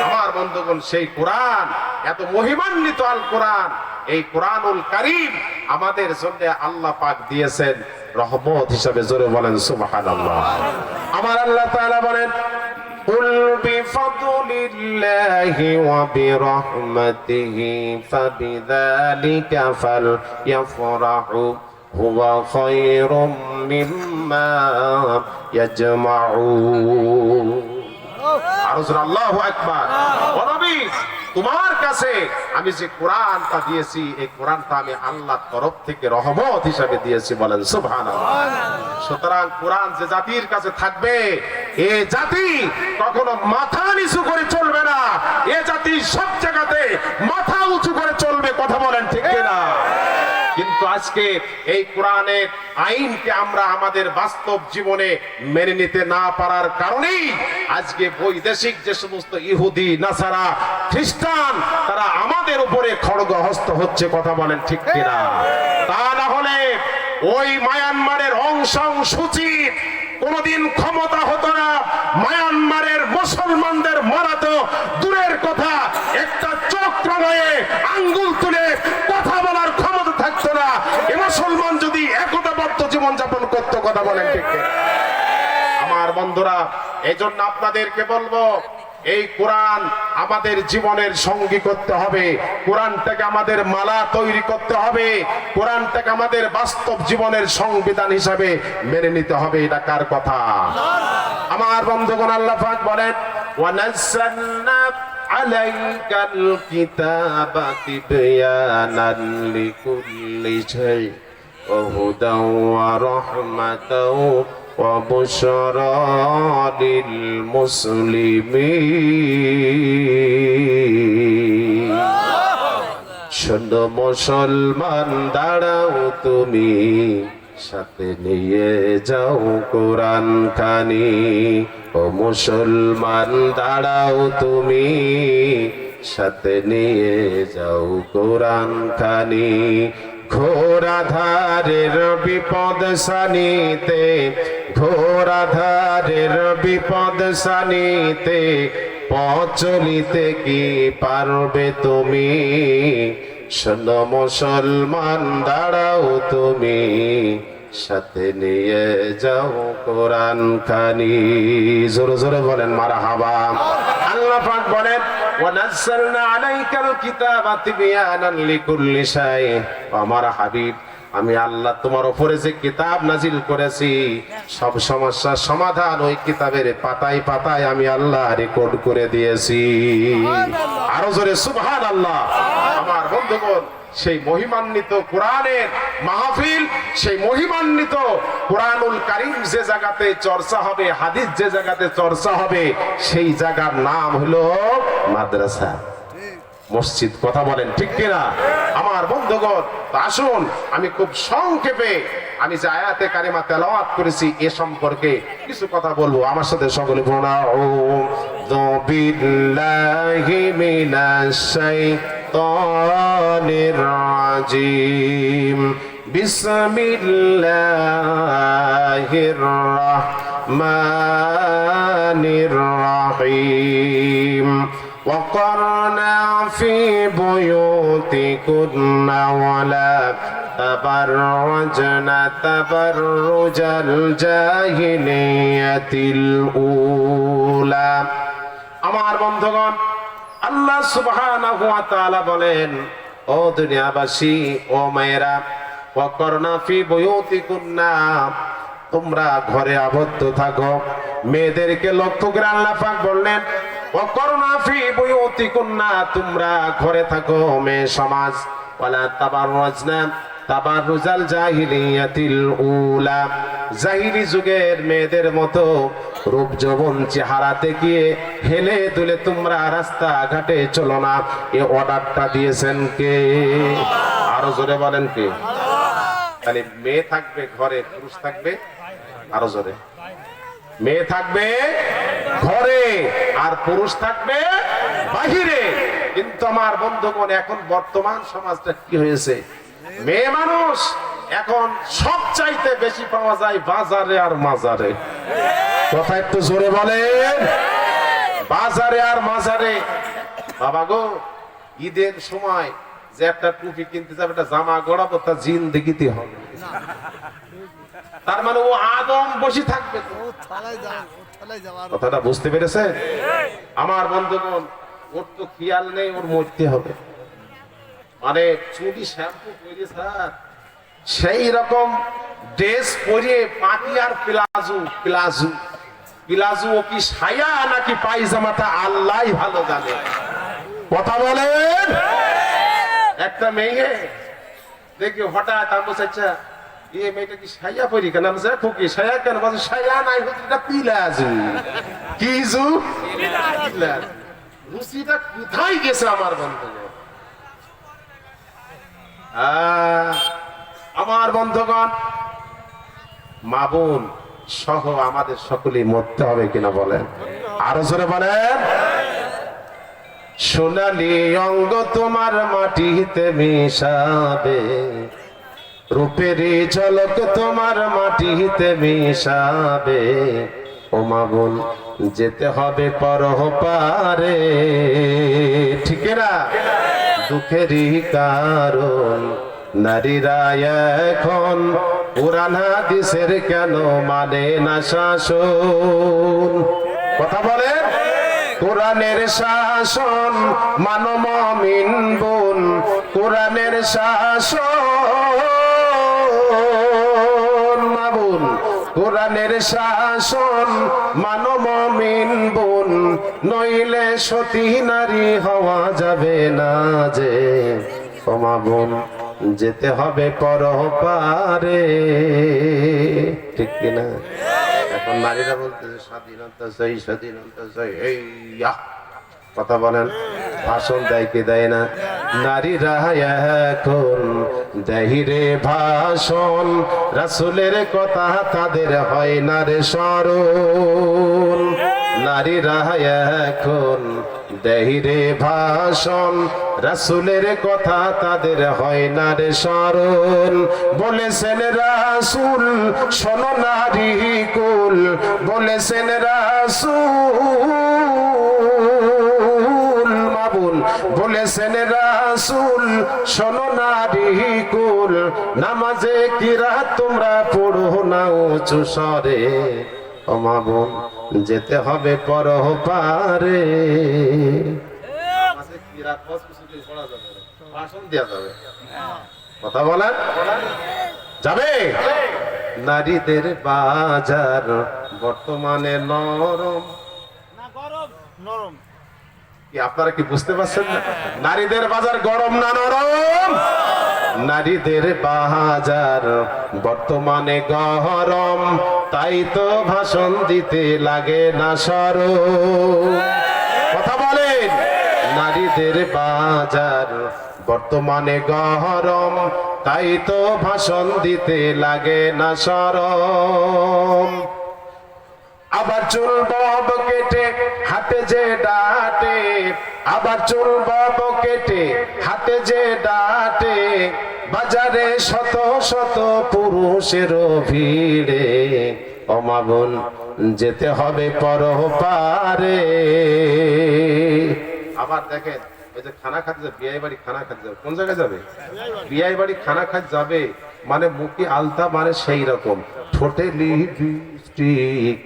আমার বন্ধুগণ, সেই কোরআন, এত মহিমান্বিত আল কোরআন, এই কোরআনুল কারীম আমাদের জন্য আল্লাহ পাক দিয়েছেন রহমত হিসাবে। জোরে বলেন সুবহানাল্লাহ। আমার আল্লাহ তাআলা বলেন, কুল বিফাদলিল্লাহি ওয়া বিরহমাতিহি ফাবিযালিকা ফালইফরাহু হুয়া খায়রুম মিম্মা ইয়াজমাউন। আল্লাহু আকবার। ও নবী, তোমার কাছে আমি যে কোরআনটা দিয়েছি, এই কোরআনটা আমি আল্লাহর তরফ থেকে রহমত হিসাবে দিয়েছি। বলেন সুবহানাল্লাহ। সুতরাং কোরআন যে জাতির কাছে থাকবে, এ জাতি কখনো মাথা নিচু করে চলবে না। এ জাতি সব জায়গাতে মাথা উঁচু করে চলবে। কথা বলেন ঠিক কিনা? কিন্তু আজকে এই কোরআনের আইনকে আমরা আমাদের বাস্তব জীবনে মেনে নিতে না পারার কারণেই আজকে বৈদেশিক যে সমস্ত ইহুদি নাসারা খ্রিস্টান তারা আমাদের উপরে খড়গহস্ত হচ্ছে। কথা বলেন ঠিক কিনা? তা না হলে ওই মায়ানমারের অং সান সূচি কোনদিন ক্ষমতা হতো না। মায়ানমারের মুসলমানদের মারা তো দূরের কথা, একটা চক্র হয়ে আঙ্গুল তুলে কথা বলার ক্ষমতা থাকতো না। এ মুসলমান যদি একতাবদ্ধ জীবন যাপন করতো। কথা বলেন ঠিক কিনা? আমার বন্ধুরা, এজন্য আপনাদেরকে বলবো, এই কোরআন আমাদের জীবনের সঙ্গী করতে হবে। কোরআনটাকে আমাদের মালা তৈরি করতে হবে। কোরআনটাকে আমাদের বাস্তব জীবনের সংবিধান হিসাবে মেনে নিতে হবে। এটা কার কথা? আমার বন্ধুগণ, আল্লাহ পাক বলেন, ওয়ানাজ্জালনা আলাইকাল কিতাবা তিবয়ানান লিকুল্লি শাই ওয়া হুদাও ওয়া রাহমাতাও وبشرى للمسلمين শোনো মুসলমান দাঁড়াও তুমি, সাথে নিয়ে যাও কোরআন খানি। ও মুসলমান দাঁড়াও তুমি, সাথে নিয়ে যাও কোরআন খানি। ঘোর আধারের বিপদ সানিতে, ঘোর আধারের বিপদ সানিতে পথ চলিতে কি পারবে তুমি? শোনো মুসলমান দাঁড়াও তুমি, সাথে নিয়ে যাও কোরআন খানি। জোরে জোরে বলেন মারহাবা। আল্লাহ পাক বলেন, ওয়ানাজ্জালনা আলাইকাল কিতাবা তিবয়ানান লিকুল্লি শাই। আমার হাবিব, আমি আল্লাহ তোমার উপরে যে কিতাব নাজিল করেছি, সব সমস্যার সমাধান ওই কিতাবের পাতায় পাতায় আমি আল্লাহ রেকর্ড করে দিয়েছি। আরো জোরে সুবহানাল্লাহ। আমার বন্ধুগণ, সেই মহিমান্বিত কোরআনের মাহফিল, সেই মহিমান্বিত কোরআনুল কারীম যে জায়গাতে চর্চা হবে, হাদিস যে জায়গাতে চর্চা হবে, সেই জায়গার নাম হলো মাদ্রাসা, মসজিদ। কথা বলেন ঠিক কিনা? আমার বন্ধুগণ, আসুন আমি খুব সংক্ষেপে আমি যে আয়াতে কারিমা তেলাওয়াত করেছি এ সম্পর্কে কিছু কথা বলবো। আমার সাথে সকলে বলুন, আউযু বিল্লাহি মিনাশ শাইতানির রাজিম, বিসমিল্লাহির রাহমানির রাহিম। وقرنا في بيوتكن ولا تبرجن تبرج الجاهلية الأولى। আমার বন্ধুগণ, আল্লাহ সুবহানাহু ওয়া তাআলা বলেন, ও দুনিয়াবাসী, ও মায়েরা, ওয়াকরনা ফি বুয়ুতিকুন্না, তোমরা ঘরে আবদ্ধ থাকো। মেয়েদেরকে লক্ষ্য করে আল্লাহ পাক বললেন, ওয়াকরনা ফি বুয়ুতিকুন্না, তোমরা ঘরে থাকো মেয়ে সমাজ। ওয়ালা তাবাররাজনা তাবাররুজাল জাহিলিয়াতিল উলা, জাহিলি যুগের মেয়েদের মতো রূপ যৌবন চেহারাতে গিয়ে হেলে দুলে তোমরা রাস্তা ঘাটে চলো না। এই অর্ডারটা দিয়েছেন কে? আরো জোরে বলেন কে? তাহলে মেয়ে থাকবে ঘরে, পুরুষ থাকবে, আরো জোরে, মেয়ে থাকবে ঘরে আর পুরুষ থাকবে বাহিরে। কিন্তু আমার বন্ধুগণ, এখন বর্তমান সমাজটা কি হয়েছে? মেয়ে মানুষ এখন সব চাইতে বেশি পাওয়া যায় বাজারে আর মাজারে। কথা একটু জোরে বলেন, বাজারে আর মাজারে। বাবা গো, ঈদের সময় যে একটা টুপি কিনতে যাবে, একটা জামা গড়াবো, তা জিন্দেগিতে হবে। তার মানে ও আদম বসে থাকবে। কথাটা বুঝতে পেরেছে? আমার বন্ধুগণ, ওর তো খেয়াল নেই, ওর মরতে হবে। মানে চুটি শ্যাম্পু করে স্যার সেই রকম ড্রেস পরে, পাটি আর প্লাজো প্লাজো প্লাজো, ও কি সায়া নাকি পায়জামাটা আল্লাহই ভালো জানে। কথা বলেন। একটা মেয়ে দেখি হঠাৎ আমি বলছি, আচ্ছা এই মেয়েটা কি সায়া পরি কেন? আমি খুকি সায়া কেন? বলছে সায়া নাই, এটা প্লাজো। কি জু? রুচিটা কোথায় গেছে আমার বন্ধু? আমার বন্ধুগণ, মা বোন সহ আমাদের সকলেই মরতে হবে কিনা বলেন, আরো জোরে বলেন। সোনালি অঙ্গ তোমার মাটিতে মিশাবে, রূপের ঝলক তোমার মাটিতে মিশাবে। ও মা বোন যেতে হবে পরপারে, ঠিক না? দুঃখেরই কারণ নারীরা এখন পুরাণ হাদিসের কেন মানে না শাসন? কথা বলেন। কোরআনের শাসন মানো মুমিন বোন, কোরআনের শাসন মা বোন, কোরআনের শাসন মানো মুমিন বোন, নইলে সতী নারী হওয়া যাবে না যে। ও মা বোন যেতে হবে পরপারে, ঠিক কিনা? এখন নারীরা বলতেছে স্বাধীনতা চাই, স্বাধীনতা চাই, এই কথা বলেন। ভাষণ দেয় কি দেয় না? নারীরা এখন দেহিরে ভাষণ, রাসূলের কথা তাদের হয় না রে স্মরণ। নারীরা এখন দেহিরে ভাষণ, রাসূলের কথা তাদের হয় না রে স্মরণ। বলেছেন রাসূল শোনো নারী কুল, বলেছেন রাসূল মা বোন, বলেছেন রাসূল শোনো নারী কুল, নামাজে কিরাত তোমরা পড়ো না উঁচু স্বরে। ও মা বোন যেতে হবে পরপারে, ভাষণ দেওয়া যাবে, কথা বলেন যাবে। নারীদের বাজার বর্তমানে নরম না গরম, নরম। কি আপনারা কি বুঝতে পারছেন না? নারীদের বাজার গরম না নরম? নারীদের বাজার বর্তমানে গরম, তাই তো ভাষণ দিতে লাগে না শরম। কথা বলেন। নারীদের বাজার বর্তমানে গরম, তাই তো ভাষণ দিতে লাগে না শরম। আবার চুল বব কেটে হাতে যে ডাটে, আবার চুল বব কেটে হাতে যে ডাটে, বাজারে শত শত পুরুষের ভিড়ে। ও মা বোন যেতে হবে পরপারে। আবার দেখেন ওই যে খানা খাতে যাবে, বিয়ে বাড়ি খানা খাতে যাবে, কোন জায়গায় যাবে? বিয়ে বাড়ি খানা খাতে যাবে, মানে মুখে আলতা, মানে সেই রকম ঠোঁটে লিপস্টিক,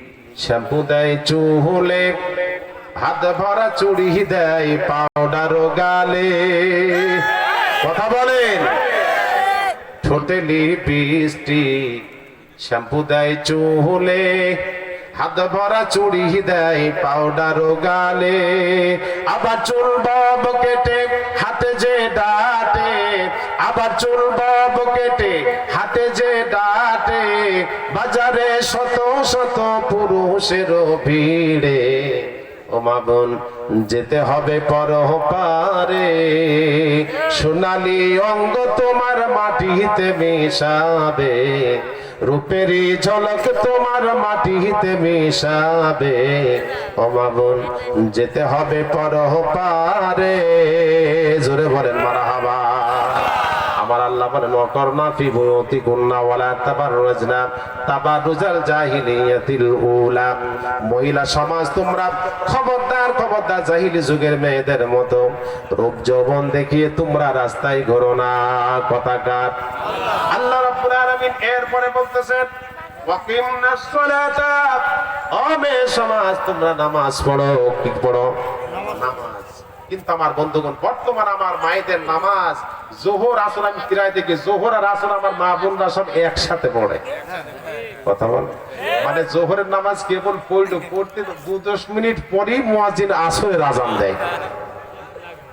শ্যাম্পু দেয় চুলে, হাত ভরা চুড়ি দেয় পাউডার গালে। কথা বলেন। ঠোঁটে লিপস্টিক, শ্যাম্পু দেয় চুলে, হাত ভরা চুড়ি দেয় পাউডার গালে। আবার চুল বব কেটে হাতে যে ডাটে, আবার চুল বব কেটে হাতে যে ডাটে, বাজারে শত শত পুরুষের ভিড়ে। ও মা বোন যেতে হবে পরপারে, সোনালি অঙ্গ তোমার মাটিতে মিশাবে, রূপেরই ঝলক তোমার মাটিতে মিশাবে। ও মা বোন যেতে হবে পরপারে, জোরে বলেন মারহাবা। আমার আল্লাহ বলেন ওয়াকরনা ফি বুয়ুতিকুন্না ওয়ালা তাবাররুজনা তাবাররুজাল জাহিলিয়াতিল উলা। মহিলা সমাজ তোমরা খবরদার খবরদার জাহিলি যুগের মেয়েদের মতো রূপ যৌবন দেখিয়ে তোমরা রাস্তায় ঘোরো না। কথাকার আল্লাহ রাব্বুল আলামিন এরপরে বলতেছেন ওয়াকিমনাস সালাতা, ও মেয়ে সমাজ তোমরা নামাজ পড়ো। কি পড়ো? নামাজ। কিন্তু আমার বন্ধুগণ বর্তমান আমার মায়েদের নামাজ জোহর আসর, আমি কিরায় দেখি জোহর আর আসর আমার মা বোনরা সব একসাথে পড়ে। কথা বল, মানে জোহরের নামাজ কেবল পড়লো, পড়তে 2-10 মিনিট পরেই মুয়াজ্জিন আসরের আযান দেয়।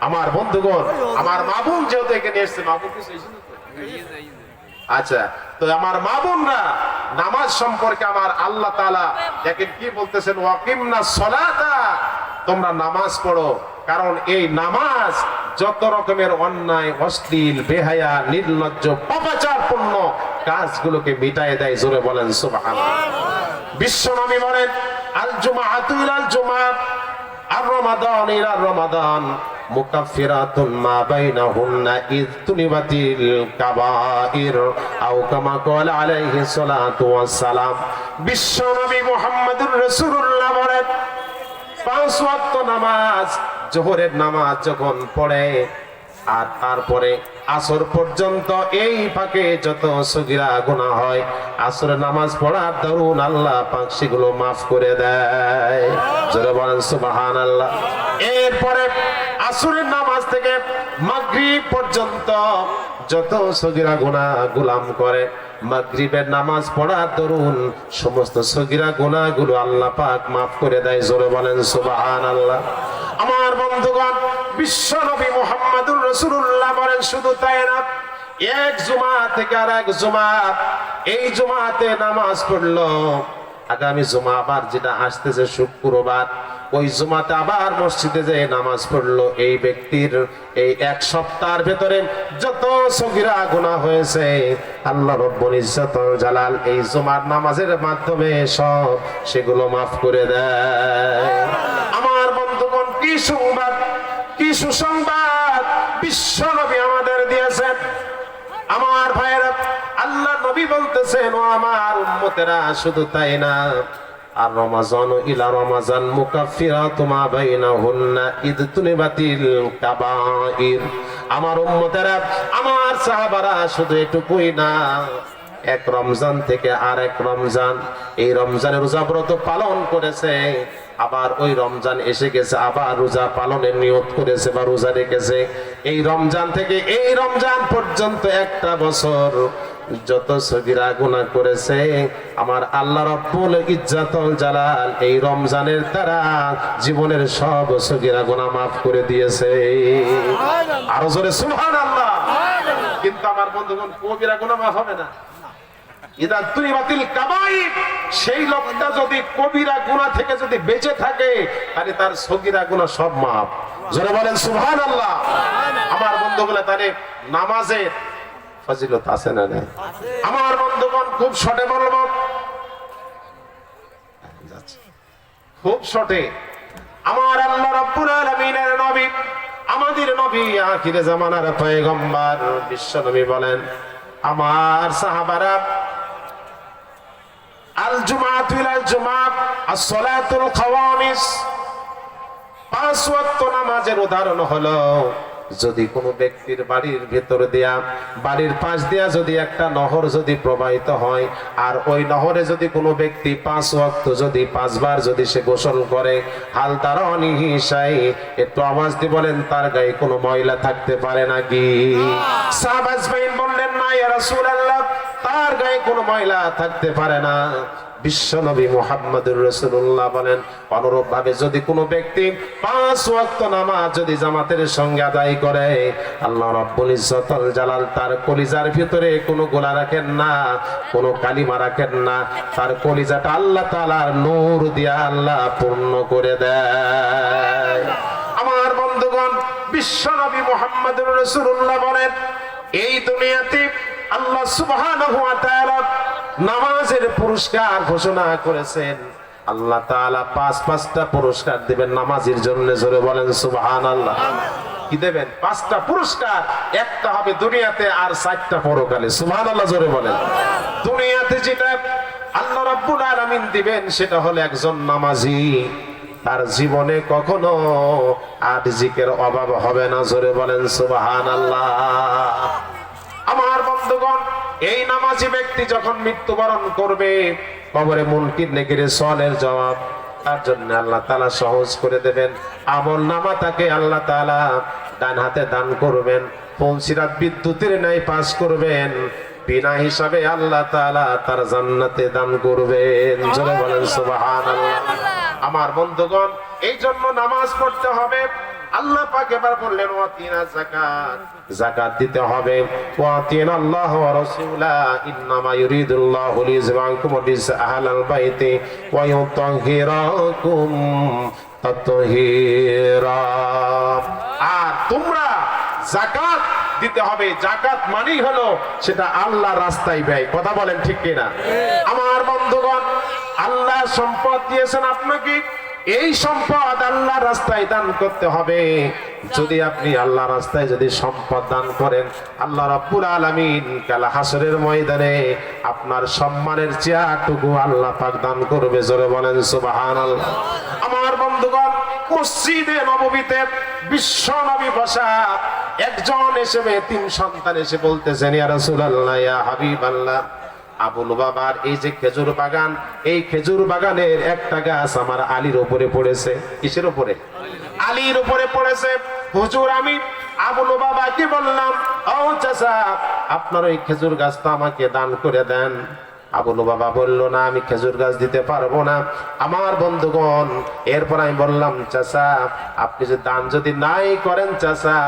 আমার বন্ধুগণ আমার মা বোন যেহেতু এখানে এসেছে, মা বোন কিছু এসেছে আচ্ছা, তো আমার মা বোনরা নামাজ সম্পর্কে আমার আল্লাহ তাআলা দেখেন কি বলতেছেন, ওয়াকিমনাস সালাতা, তোমরা নামাজ পড়ো। কারণ এই নামাজ যত রকমের অন্যায়, অশ্লীল, বেহায়া, নির্লজ্জ, পাপাচারপূর্ণ কাজগুলোকে মিটায় দেয়। জোরে বলেন সুবহানাল্লাহ। বিশ্বনবী বলেন আল জুমআতু ইলাল জুমআ, আর রমাদান ইলা রমাদান মুকাফফিরাতুন মা বাইনাহুন্না ইয তুনিবাতিল কাবাইর আও কামা ক্বালা আলাইহিস সালাতু ওয়াস সালাম। বিশ্বনবী মুহাম্মদুর রাসূলুল্লাহ বলেন 5 ওয়াক্ত নামাজ, জোহরের নামাজ যখন পড়ে আর তারপরে আসর পর্যন্ত এই ফাঁকে যত সগীরা গুনাহ হয়, আসরের নামাজ পড়ার দরুন আল্লাহ পাক সেগুলো মাফ করে দেয়। জোরে বলেন সুবহানাল্লাহ। এরপরে আসরের নামাজ থেকে মাগরিব পর্যন্ত যত সগীরা গুনাহ গুলাম করে, মাগরিবের নামাজ পড়ার দরুন সমস্ত সগীরা গুনাহগুলো আল্লাহ পাক মাফ করে দেয়। জোরে বলেন সুবহানাল্লাহ। আমার বন্ধুগণ, বিশ্ব নবী মুহাম্মদুর রাসূলুল্লাহ বলেন শুধু তাই না, এক জুমা থেকে আর এক জুমা, এই জুমাতে নামাজ পড়লো, আগামী জুমা আবার যেটা আসতেছে শুক্রবার, ওই জুমাতে আবার মসজিদে যে নামাজ পড়লো, এই ব্যক্তির এই এক সপ্তাহের ভেতরে যত সগীরা গুনাহ হয়েছে আল্লাহ রাব্বুল ইজ্জত ওয়াল জালাল এই জুমার নামাজের মাধ্যমে সব সেগুলো মাফ করে দেয়। আমার বন্ধুগণ, কি সংবাদ, কি সুসংবাদ বিশ্ব নবী আমাদের দিয়েছেন। আমার ভাইয়েরা, আল্লাহ নবী বলতেছেন ও আমার উম্মতেরা, শুধু তাই না, আর রমাজান ইলা রমাজান মুকাফফিরাতু মা বাইনাহুন্না ইয তুনিবাতিল কাবাইর। আমার উম্মতেরা, আমার সাহাবারা, শুধু এটুকুই না, এক রমজান থেকে আরেক রমজান, এই রমজানের রোজা ব্রত পালন করেছে, আবার ওই রমজান এসে গেছে, আবার রোজা পালনের নিয়ত করেছে বা রোজা রেখেছে, এই রমজান থেকে এই রমজান পর্যন্ত একটা বছর যত সগীরা গুনাহ করেছে আমার আল্লাহ রাব্বুল ইজ্জত ওয়াল জালাল এই রমজানের দ্বারা জীবনের সব সগীরা গুনাহ মাফ করে দিয়েছে। আরো জোরে সুবহানাল্লাহ। কিন্তু আমার বন্ধুগণ, কবিরা গুনাহ মাফ হবে না। ইদা তুনিবাতিল কাবাইর, সেই লোকটা যদি কবিরা গুনাহ থেকে যদি বেঁচে থাকে তাহলে তার সগীরা গুনাহ সব মাফ। জোরে বলেন সুবহানাল্লাহ। আমার বন্ধুগুলো, তাহলে নামাজের ফজিলত আছে না নাই? আমার বন্ধুগণ, খুব শর্টে বলবো, খুব শর্টে। আমার আল্লাহ রাব্বুল আলামিনের নবী, আমাদের নবী, আখিরে জামানার পয়গম্বর বিশ্ব নবী বলেন, আমার সাহাবারা, আল জুমাআতু ইলাল জুমআহ as-সালাতুল খাওয়ামিস, 5 ওয়াক্ত নামাজের উদাহরণ হলো, যদি কোনো ব্যক্তির বাড়ির ভেতর দিয়া, বাড়ির পাশ দিয়া যদি একটা নহর যদি প্রবাহিত হয়, আর ওই নহরে যদি কোনো ব্যক্তি 5 ওয়াক্ত যদি 5 বার যদি সে গোসল করে, হাল তারা অনিহিসাই, একটু আওয়াজ দিয়ে বলেন, তার গায়ে কোনো ময়লা থাকতে পারে নাকি? সাহাবা আজমাইন বললেন, না ইয়া রাসূলুল্লাহ, তার গায়ে কোনো ময়লা থাকতে পারে না। বিশ্ব নবী মুহাম্মদুর রাসূলুল্লাহ বলেন, অনুরূপ ভাবে যদি কোনো ব্যক্তি 5 ওয়াক্ত নামাজ যদি জামাতের সঙ্গে আদায় করে, আল্লাহ রাব্বুল ইজ্জত ওয়াল জালাল তার কলিজার ভিতরে কোনো গোলা রাখেন না, কোনো কালিমা রাখেন না, তার কলিজাটা আল্লাহ তাআলার নূর দিয়ে আল্লাহ পূর্ণ করে দেয়। আমার বন্ধুগণ, বিশ্ব নবী মুহাম্মদুর রাসূলুল্লাহ বলেন, এই দুনিয়াতে আল্লাহ সুবহানাহু ওয়া তাআলা নামাজের পুরস্কার ঘোষণা করেছেন। আল্লাহ তাআলা 5টা পুরস্কার দিবেন নামাজের জন্য। জোরে বলেন সুবহানাল্লাহ। কি দেবেন? 5টা পুরস্কার। একটা হবে দুনিয়াতে, আর 4টা পরকালে। সুবহানাল্লাহ, জোরে বলেন। দুনিয়াতে যেটা আল্লাহ রাব্বুল আলামিন দিবেন সেটা হলো একজন নামাজি, তার জীবনে কখনো আর জিকিরের অভাব হবে না। জোরে বলেন সুবহানাল্লাহ। আমার বন্ধুগণ, এই নামাজি ব্যক্তি যখন মৃত্যুবরণ করবে, কবরে মুনকির নেকিরের সওয়ালের জবাব তার জন্য আল্লাহ তাআলা সহজ করে দেবেন। আমল নামা তাকে আল্লাহ তাআলা ডান হাতে দান করবেন, পৌঁছিরাত বিদ্যুতের ন্যায় পাস করবেন, বিনা হিসাবে আল্লাহ তাআলা তার জান্নাতে দান করবেন। জোরে বলেন সুবহানাল্লাহ। আমার বন্ধুগণ, এই জন্য নামাজ পড়তে হবে। আল্লাহ পাক এবার বললেন, ওয়াতিনা যাকাত, যাকাত দিতে হবে। ওয়াতিনা আল্লাহ ওয়া রাসূলা, ইন্নামা ইউরিদুল্লাহু লিইয়ুযহিবাকুম রিজসা আহলাল বাইতি ওয়া ইউতাহহিরাকুম তাতহীরা। আর তোমরা যাকাত দিতে হবে। যাকাত মানেই হলো সেটা আল্লাহর রাস্তায় ব্যয়। কথা বলেন ঠিক কিনা? আমার বন্ধুগণ, আল্লাহ সম্পদ দিয়েছেন আপনাকে, এই সম্পদ আল্লাহর রাস্তায় দান করতে হবে। যদি আপনি আল্লাহর রাস্তায় যদি সম্পদ দান করেন, আল্লাহ রাব্বুল আলামিন কাল হাসরের ময়দানে আপনার সম্মানের চেয়ারটুকু আল্লাহ পাক দান করবে। জোরে বলেন সুবহানাল্লাহ। আমার বন্ধুগণ, মসজিদে নববীতে বিশ্ব নবী বসা, একজন এসে তিন সন্তান এসে বলতেছেন, ইয়া রাসূলুল্লাহ, ইয়া হাবিবাল্লাহ, আবু লুবাবার এই যে খেজুর বাগান, এই খেজুর বাগানের একটা গাছ আমার আলীর উপরে পড়েছে। কিসের উপরে? আলীর উপরে পড়েছে। হুজুর, আমি আবু লুবাবাকে বললাম, ও চাচা, আপনার ওই খেজুর গাছটা আমাকে দান করে দেন। আবু লুবাবা বলল, না, আমি খেজুর গাছ দিতে পারবো না। আমার বন্ধুগণ, এরপর আমি বললাম, চাচা, আপনি যে দান যদি নাই করেন চাচা,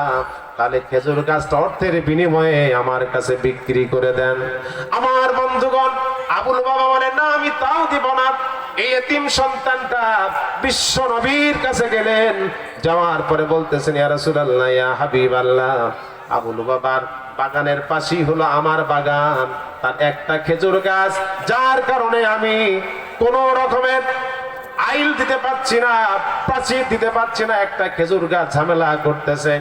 তাহলে খেজুর গাছটা অর্থের বিনিময়ে আমার কাছে বিক্রি করে দেন। আমার বন্ধুগণ, আবু লুবাবা বলে, না, আমি তাও দিব না। এই এতিম সন্তানটা বিশ্ব নবীর কাছে গেলেন, যাওয়ার পরে বলতেছেন, ইয়া রাসূলুল্লাহ, ইয়া হাবিবাল্লাহ, আবু লুবাবার বাগানের পাশেই হলো আমার বাগান, তার একটা খেজুর গাছ, যার কারণে আমি কোন রকমের আইল দিতে পারছি না, প্রাচীর দিতে পারছি না, একটা খেজুর গাছ ঝামেলা করতেছে।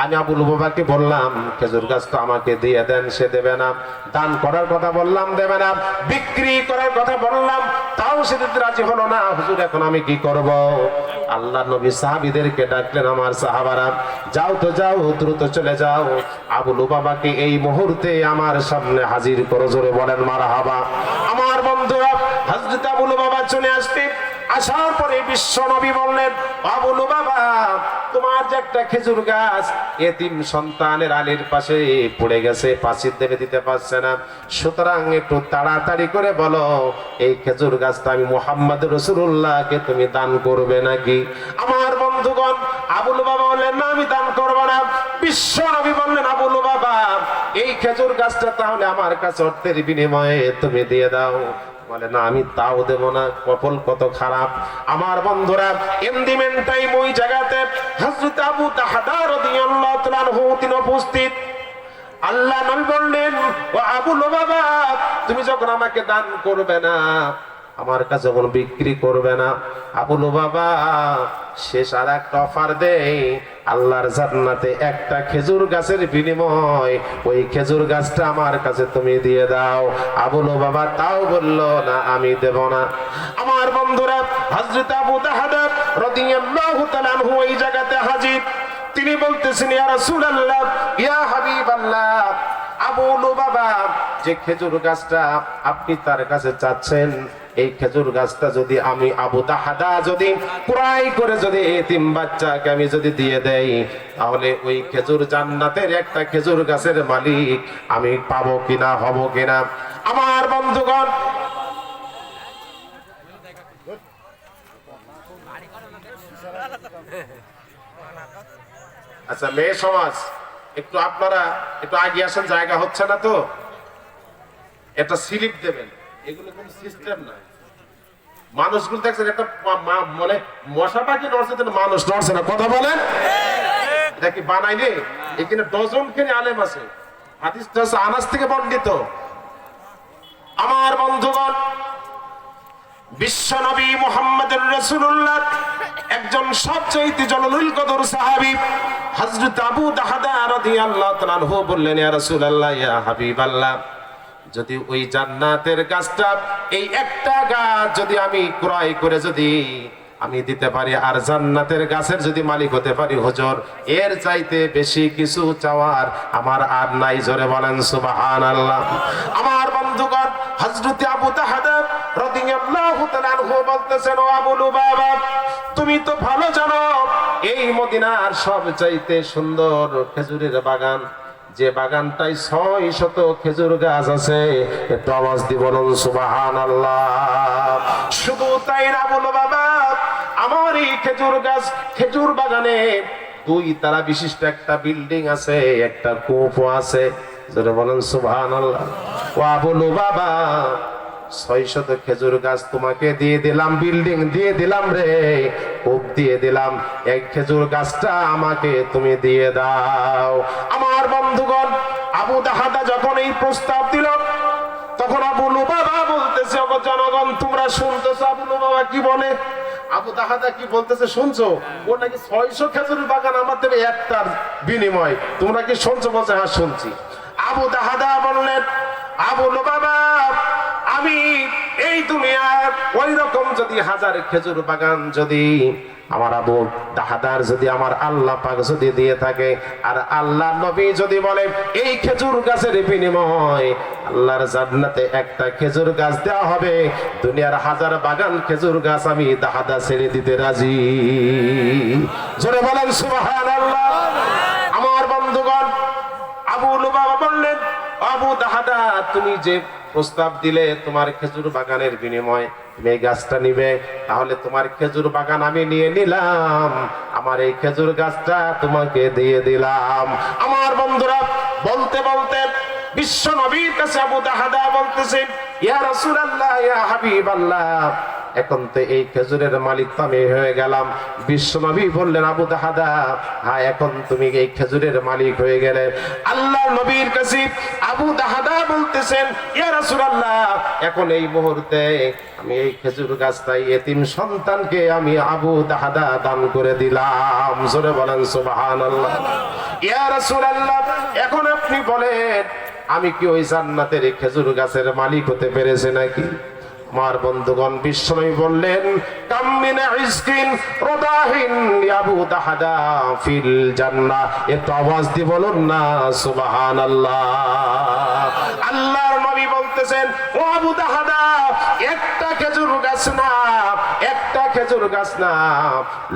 আমি আবু লুবাবাকে বললাম, খেজুর গাছটা আমাকে দিয়ে দেন, সে দেবে না। দান করার কথা বললাম, দেবে না। বিক্রি করার কথা বললাম, তাও সে দিতে রাজি হলো না। হুজুর, এখন আমি কি করব? আল্লাহ নবী সাহাবীদেরকে ডাকলেন, আমার সাহাবারা, যাও তো যাও, দ্রুত চলে যাও, আবু লুবাবাকে এই মুহূর্তে আমার সামনে হাজির করো। জোরে বলেন মারহাবা। আমার বন্ধুরা, হযরত আবু লুবাবা চলে আসতে, আসার পরে বিশ্ব নবী বললেন, আবু লুবাবা, তোমার যে একটা খেজুর গাছ এতিম সন্তানের আলীর পাশে পড়ে গেছে, পাঁচির দেবে দিতে পারছে না, সুতরাং একটু তাড়াতাড়ি করে বলো, এই খেজুর গাছটা আমি মুহাম্মদ রাসূলুল্লাহকে তুমি দান করবে নাকি? আমার বন্ধুগণ, আবু লুবাবা বললেন, না, আমি দান করব না। বিশ্ব নবী বললেন, আবু লুবাবা, এই খেজুর গাছটা তাহলে আমার কাছে অর্থের বিনিময়ে তুমি দিয়ে দাও। বলে, না, আমি তাও দেব না। কপাল কত খারাপ। আমার বন্ধুরা, এন্ডিমেন্ট টাইম ওই জায়গাতে হযরত আবু তাহদা রাদিয়াল্লাহু তাআলা আনহু তিনি উপস্থিত। আল্লাহ নবী বললেন, ও আবু লুবাবা, তুমি যখন আমাকে দান করবে না, আমার কাছে যখন বিক্রি করবে না, আবু লুবাবা শেষ আর একটা অফার দেয়, আল্লাহর জান্নাতে একটা খেজুর গাছের বিনিময় ওই খেজুর গাছটা আমার কাছে তুমি দিয়ে দাও। আবু লুবাবা তাও বলল, না, আমি দেব না। আমার বন্ধুরা, হযরত আবু তাহদা রাদিয়াল্লাহু তাআলা আনহু এই জায়গাতে হাজির। তিনি বলতেছেন, ইয়া রাসূলুল্লাহ, ইয়া হাবিবাল্লাহ, আবু লুবাবা যে খেজুর গাছটা আপনি তার কাছে চাচ্ছেন, এই খেজুর গাছটা যদি আমি আবু তাহদা যদি ক্রয় করে যদি এতিম বাচ্চাকে আমি যদি দিয়ে দেই, তাহলে ওই খেজুর জান্নাতের একটা খেজুর গাছের মালিক আমি পাবো কিনা, হব কিনা? আমার বন্ধুগণ, আচ্ছা, মেয়ে সমাজ, একটু আপনারা একটু আগে আসেন, জায়গা হচ্ছে না তো। একটা স্লিপ দেবেন, এগুলো কোন সিস্টেম না। মানুষগুলো দেখছেন, একটা মানে মশা পাখি নড়ছে, মানুষ নড়ছে না। কথা বলেন, এটা কি বানাইলে? এখানে ডজন খেলে আলেম আছে, হাদিসটা আনাস থেকে বর্ণিত। আমার বন্ধুগণ, বিশ্ব নবী মুহাম্মদুর রাসূলুল্লাহ একজন সবচেয়ে জলিলুল কদর সাহাবী হযরত আবু তাহদা রাদিয়াল্লাহু তাআলা আনহু বললেন, ইয়া রাসূলুল্লাহ, ইয়া হাবিবাল্লাহ, যদি ওই জান্নাতের গাছটা এই একটা গাছ যদি আমি ক্রয় করে যদি আমি দিতে পারি, আর জান্নাতের গাছের যদি মালিক হতে পারি, হুজুর, এর চাইতে বেশি কিছু চাওয়ার আমার আর নাই। জোরে বলেন সুবহানাল্লাহ। আমার বন্ধুগণ, হযরত আবু তাহদা রাদিয়াল্লাহু তাআলা আনহু বলতেছেন, ও আবু লুবাবা, তুমি তো ভালো জানো এই মদিনার সবচাইতে সুন্দর খেজুরের বাগান, যে বাগানটাই 600 খেজুর গাছ আছে। একটু আওয়াজ দিয়ে বলুন সুবহানাল্লাহ। শুধু তাই না, আবু লুবাবা, আমার এই খেজুর গাছ, খেজুর বাগানে 2 তলা বিশিষ্ট একটা বিল্ডিং আছে, একটা কূপও আছে। যারা বলেন সুবহানাল্লাহ। ও আবু লুবাবা, 600 খেজুর গাছ তোমাকে দিয়ে দিলাম, বিল্ডিং দিয়ে দিলাম রে, কূপ দিয়ে দিলাম, এই খেজুর গাছটা আমাকে তুমি দিয়ে দাও। আমার বন্ধুগণ, আবু দাহাদা যখন এই প্রস্তাব দিল, তখন আবু লুবাবা বলতেছে, ওগো জনগণ তোমরা শুনতেছো আবু লুবাবা কি বলে? আবু দাহাদা কি বলতেছে শুনছো? ও নাকি 600 খেজুর বাগান আমার দেবে একটার বিনিময়, তোমরা কি শুনছো? বলছে হ্যাঁ শুনছি। আবু দাহাদা বললেন, আবু লুবাবা, আমি এই দুনিয়ার ওই রকম যদি 1000 খেজুর বাগান যদি আমার আবু দাহাদার যদি আমার আল্লাহ পাক যদি দিয়ে থাকে, আর আল্লাহ নবী যদি বলে এই খেজুর গাছের বিনিময় আল্লাহর জান্নাতে একটা খেজুর গাছ দেওয়া হবে, দুনিয়ার 1000 বাগান খেজুর গাছ আমি দাহাদা ছেড়ে দিতে রাজি। জোরে বলেন সুবহানাল্লাহ। আমার বন্ধুগণ, আবু লুবাবা বললেন, আবু দাহাদা তুমি যে প্রস্তাব দিলে তোমার খেজুর বাগানের বিনিময় তুমি এই গাছটা নিবে, তাহলে তোমার খেজুর বাগান আমি নিয়ে নিলাম, আমার এই খেজুর গাছটা তোমাকে দিয়ে দিলাম। আমার বন্ধুরা, বলতে বলতে বিশ্ব নবীর কাছে আবু দাহাদা বলতেছে, ইয়া রাসূলুল্লাহ, ইয়া হাবিবাল্লাহ, এখন তো এই খেজুরের মালিক তো আমি হয়ে গেলাম। বিশ্ব নবী বললেন, আবু দাহাদা, হ্যাঁ এখন তুমি এই খেজুরের মালিক হয়ে গেলে। আল্লাহ নবীর কাছে আবু দাহাদা বলতেছেন, ইয়া রাসূলুল্লাহ, এখন এই মুহূর্তে আমি এই খেজুর গাছটাই এতিম সন্তানকে আমি আবু দাহাদা দান করে দিলাম। জোরে বলেন সুবহানাল্লাহ। ইয়া রাসূলুল্লাহ, এখন আপনি বলেন আমি কি ওই জান্নাতের এই খেজুর গাছের মালিক হতে পেরেছি নাকি? আমার বন্ধুগণ, বিশ্বনবী বললেন, কাম মিন ইসকিন রাদাহিন আবু দাহাদা ফিল জান্নাহ। এত আওয়াজ দিয়ে বলুন না সুবহানাল্লাহ। আল্লাহর নবী বলতেছেন, ও আবু দাহাদা, একটা খেজুর গাছ না, একটা খেজুর গাছ না,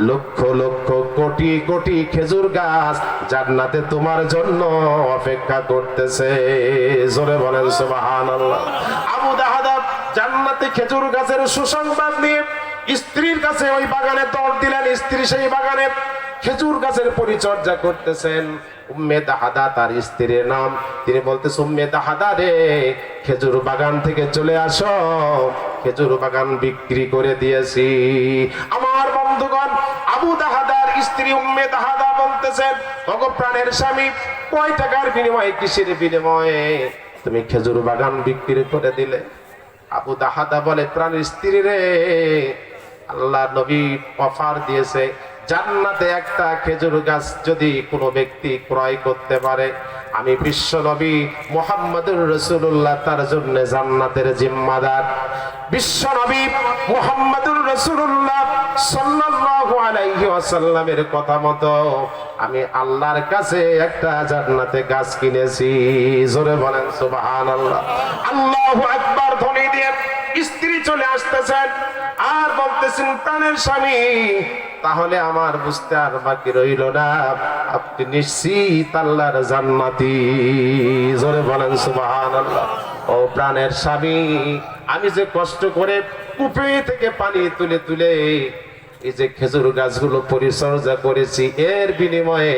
লক্ষ লক্ষ কোটি কোটি খেজুর গাছ জান্নাতে তোমার জন্য অপেক্ষা করতেছে। জোরে বলেন সুবহানাল্লাহ। আবু দাহাদা জান্নাতে খেজুর গাছের সুসংবাদ নিয়ে স্ত্রীর কাছে ওই বাগানে দৌড় দিলেন। স্ত্রী সেই বাগানে খেজুর গাছের পরিচর্যা করতেছেন। উম্মে দাহাদা তার স্ত্রীর নাম। তিনি বলতেছেন, উম্মে দাহাদা রে, খেজুর বাগান থেকে চলে আসো, খেজুর বাগান বিক্রি করে দিয়েছি। আমার বন্ধুগণ, আবু দাহাদার স্ত্রী উম্মে দাহাদা বলতেছেন, ওগো প্রাণের স্বামী, কয় টাকার বিনিময়ে, কিসের বিনিময়ে তুমি খেজুর বাগান বিক্রি করে দিলে? আবু দাহাদা বলে, প্রাণের স্ত্রী রে, আল্লাহ নবী অফার দিয়েছে, জান্নাতে একটা খেজুর গাছ যদি কোনো ব্যক্তি ক্রয় করতে পারে, আমি বিশ্ব নবী মুহাম্মদুর রাসূলুল্লাহ তার জন্য জান্নাতের জিম্মাদার। বিশ্ব নবী মুহাম্মদুর রাসূলুল্লাহ সাল্লাল্লাহু আলাইহি ওয়াসাল্লামের কথা মতো আমি আল্লাহর কাছে একটা জান্নাতে গাছ কিনেছি। জোরে বলেন সুবহানাল্লাহ। আল্লাহু আকবার ধ্বনি দিয়ে স্ত্রী চলে আসতেছেন আর বলতেছেন, প্রাণের স্বামী, তাহলে আমার বুঝতে আর বাকি রইল না, আপনি নিশ্চিত আল্লাহর জান্নাতি। জোরে বলেন সুবহানাল্লাহ। ও প্রাণের স্বামী, আমি যে কষ্ট করে কূপে থেকে পানি তুলে তুলে এই যে খেজুর গাছগুলো পরিচর্যা করেছি, এর বিনিময়ে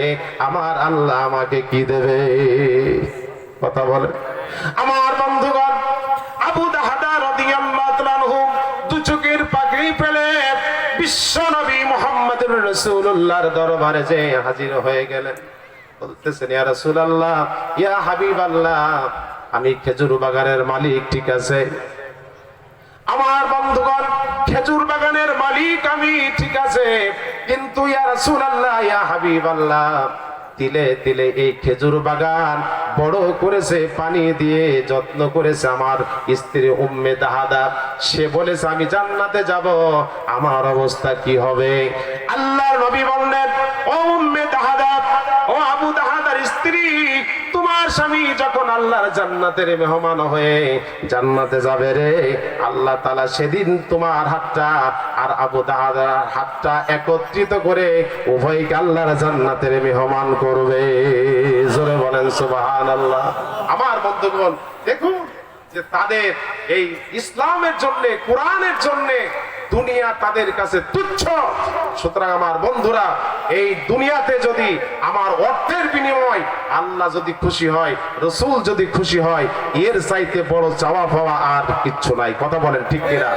আমার আল্লাহ আমাকে কি দেবে? কথা বলে। আমার বন্ধুগণ, আবু দাহাদা রাদিয়াল্লাহু তাআলা আনহু দু চোখের পাগড়ি ফেলে বিশ্ব নবী মুহাম্মদুর রাসূলুল্লাহর দরবারে যে হাজির হয়ে গেলেন। বলতেছেন, ইয়া রাসূলুল্লাহ, ইয়া হাবিবাল্লাহ, আমি খেজুর বাগানের মালিক, ঠিক আছে, আমার বন্ধুগণ, খেজুর বাগানের মালিক আমি, ঠিক আছে, কিন্তু ইয়া রাসূলুল্লাহ, ইয়া হাবিবাল্লাহ, তিলে তিলে এই খেজুর বাগান বড় করেছে, পানি দিয়ে যত্ন করেছে আমার স্ত্রী উম্মে দাহাদা। সে বলেছে আমি জান্নাতে যাব, আমার অবস্থা কি হবে? আল্লাহর নবী বললেন, ও উম্মে দাহাদা, ও আবু দাহাদার স্ত্রী, তোমার স্বামী যখন আল্লাহর জান্নাতের মেহমান হয়ে জান্নাতে যাবে রে, আল্লাহ তাআলা সেদিন তোমার হাতটা আর আবু দাহাদার হাতটা একত্রিত করে উভয়কে আল্লাহর জান্নাতের মেহমান করবে। জোরে বলেন সুবহানাল্লাহ। আমার বন্ধুগণ, দেখুন যে তাদের এই ইসলামের জন্য, কোরআনের জন্য দুনিয়া তাদের কাছে তুচ্ছ। সুতরাং আমার বন্ধুরা, এই দুনিয়াতে যদি আমার অর্থের বিনিময় আল্লাহ যদি খুশি হয়, রসুল যদি খুশি হয়, এর চাইতে বড় চাওয়া পাওয়া আর কিচ্ছু নাই। কথা বলেন ঠিক কিনা?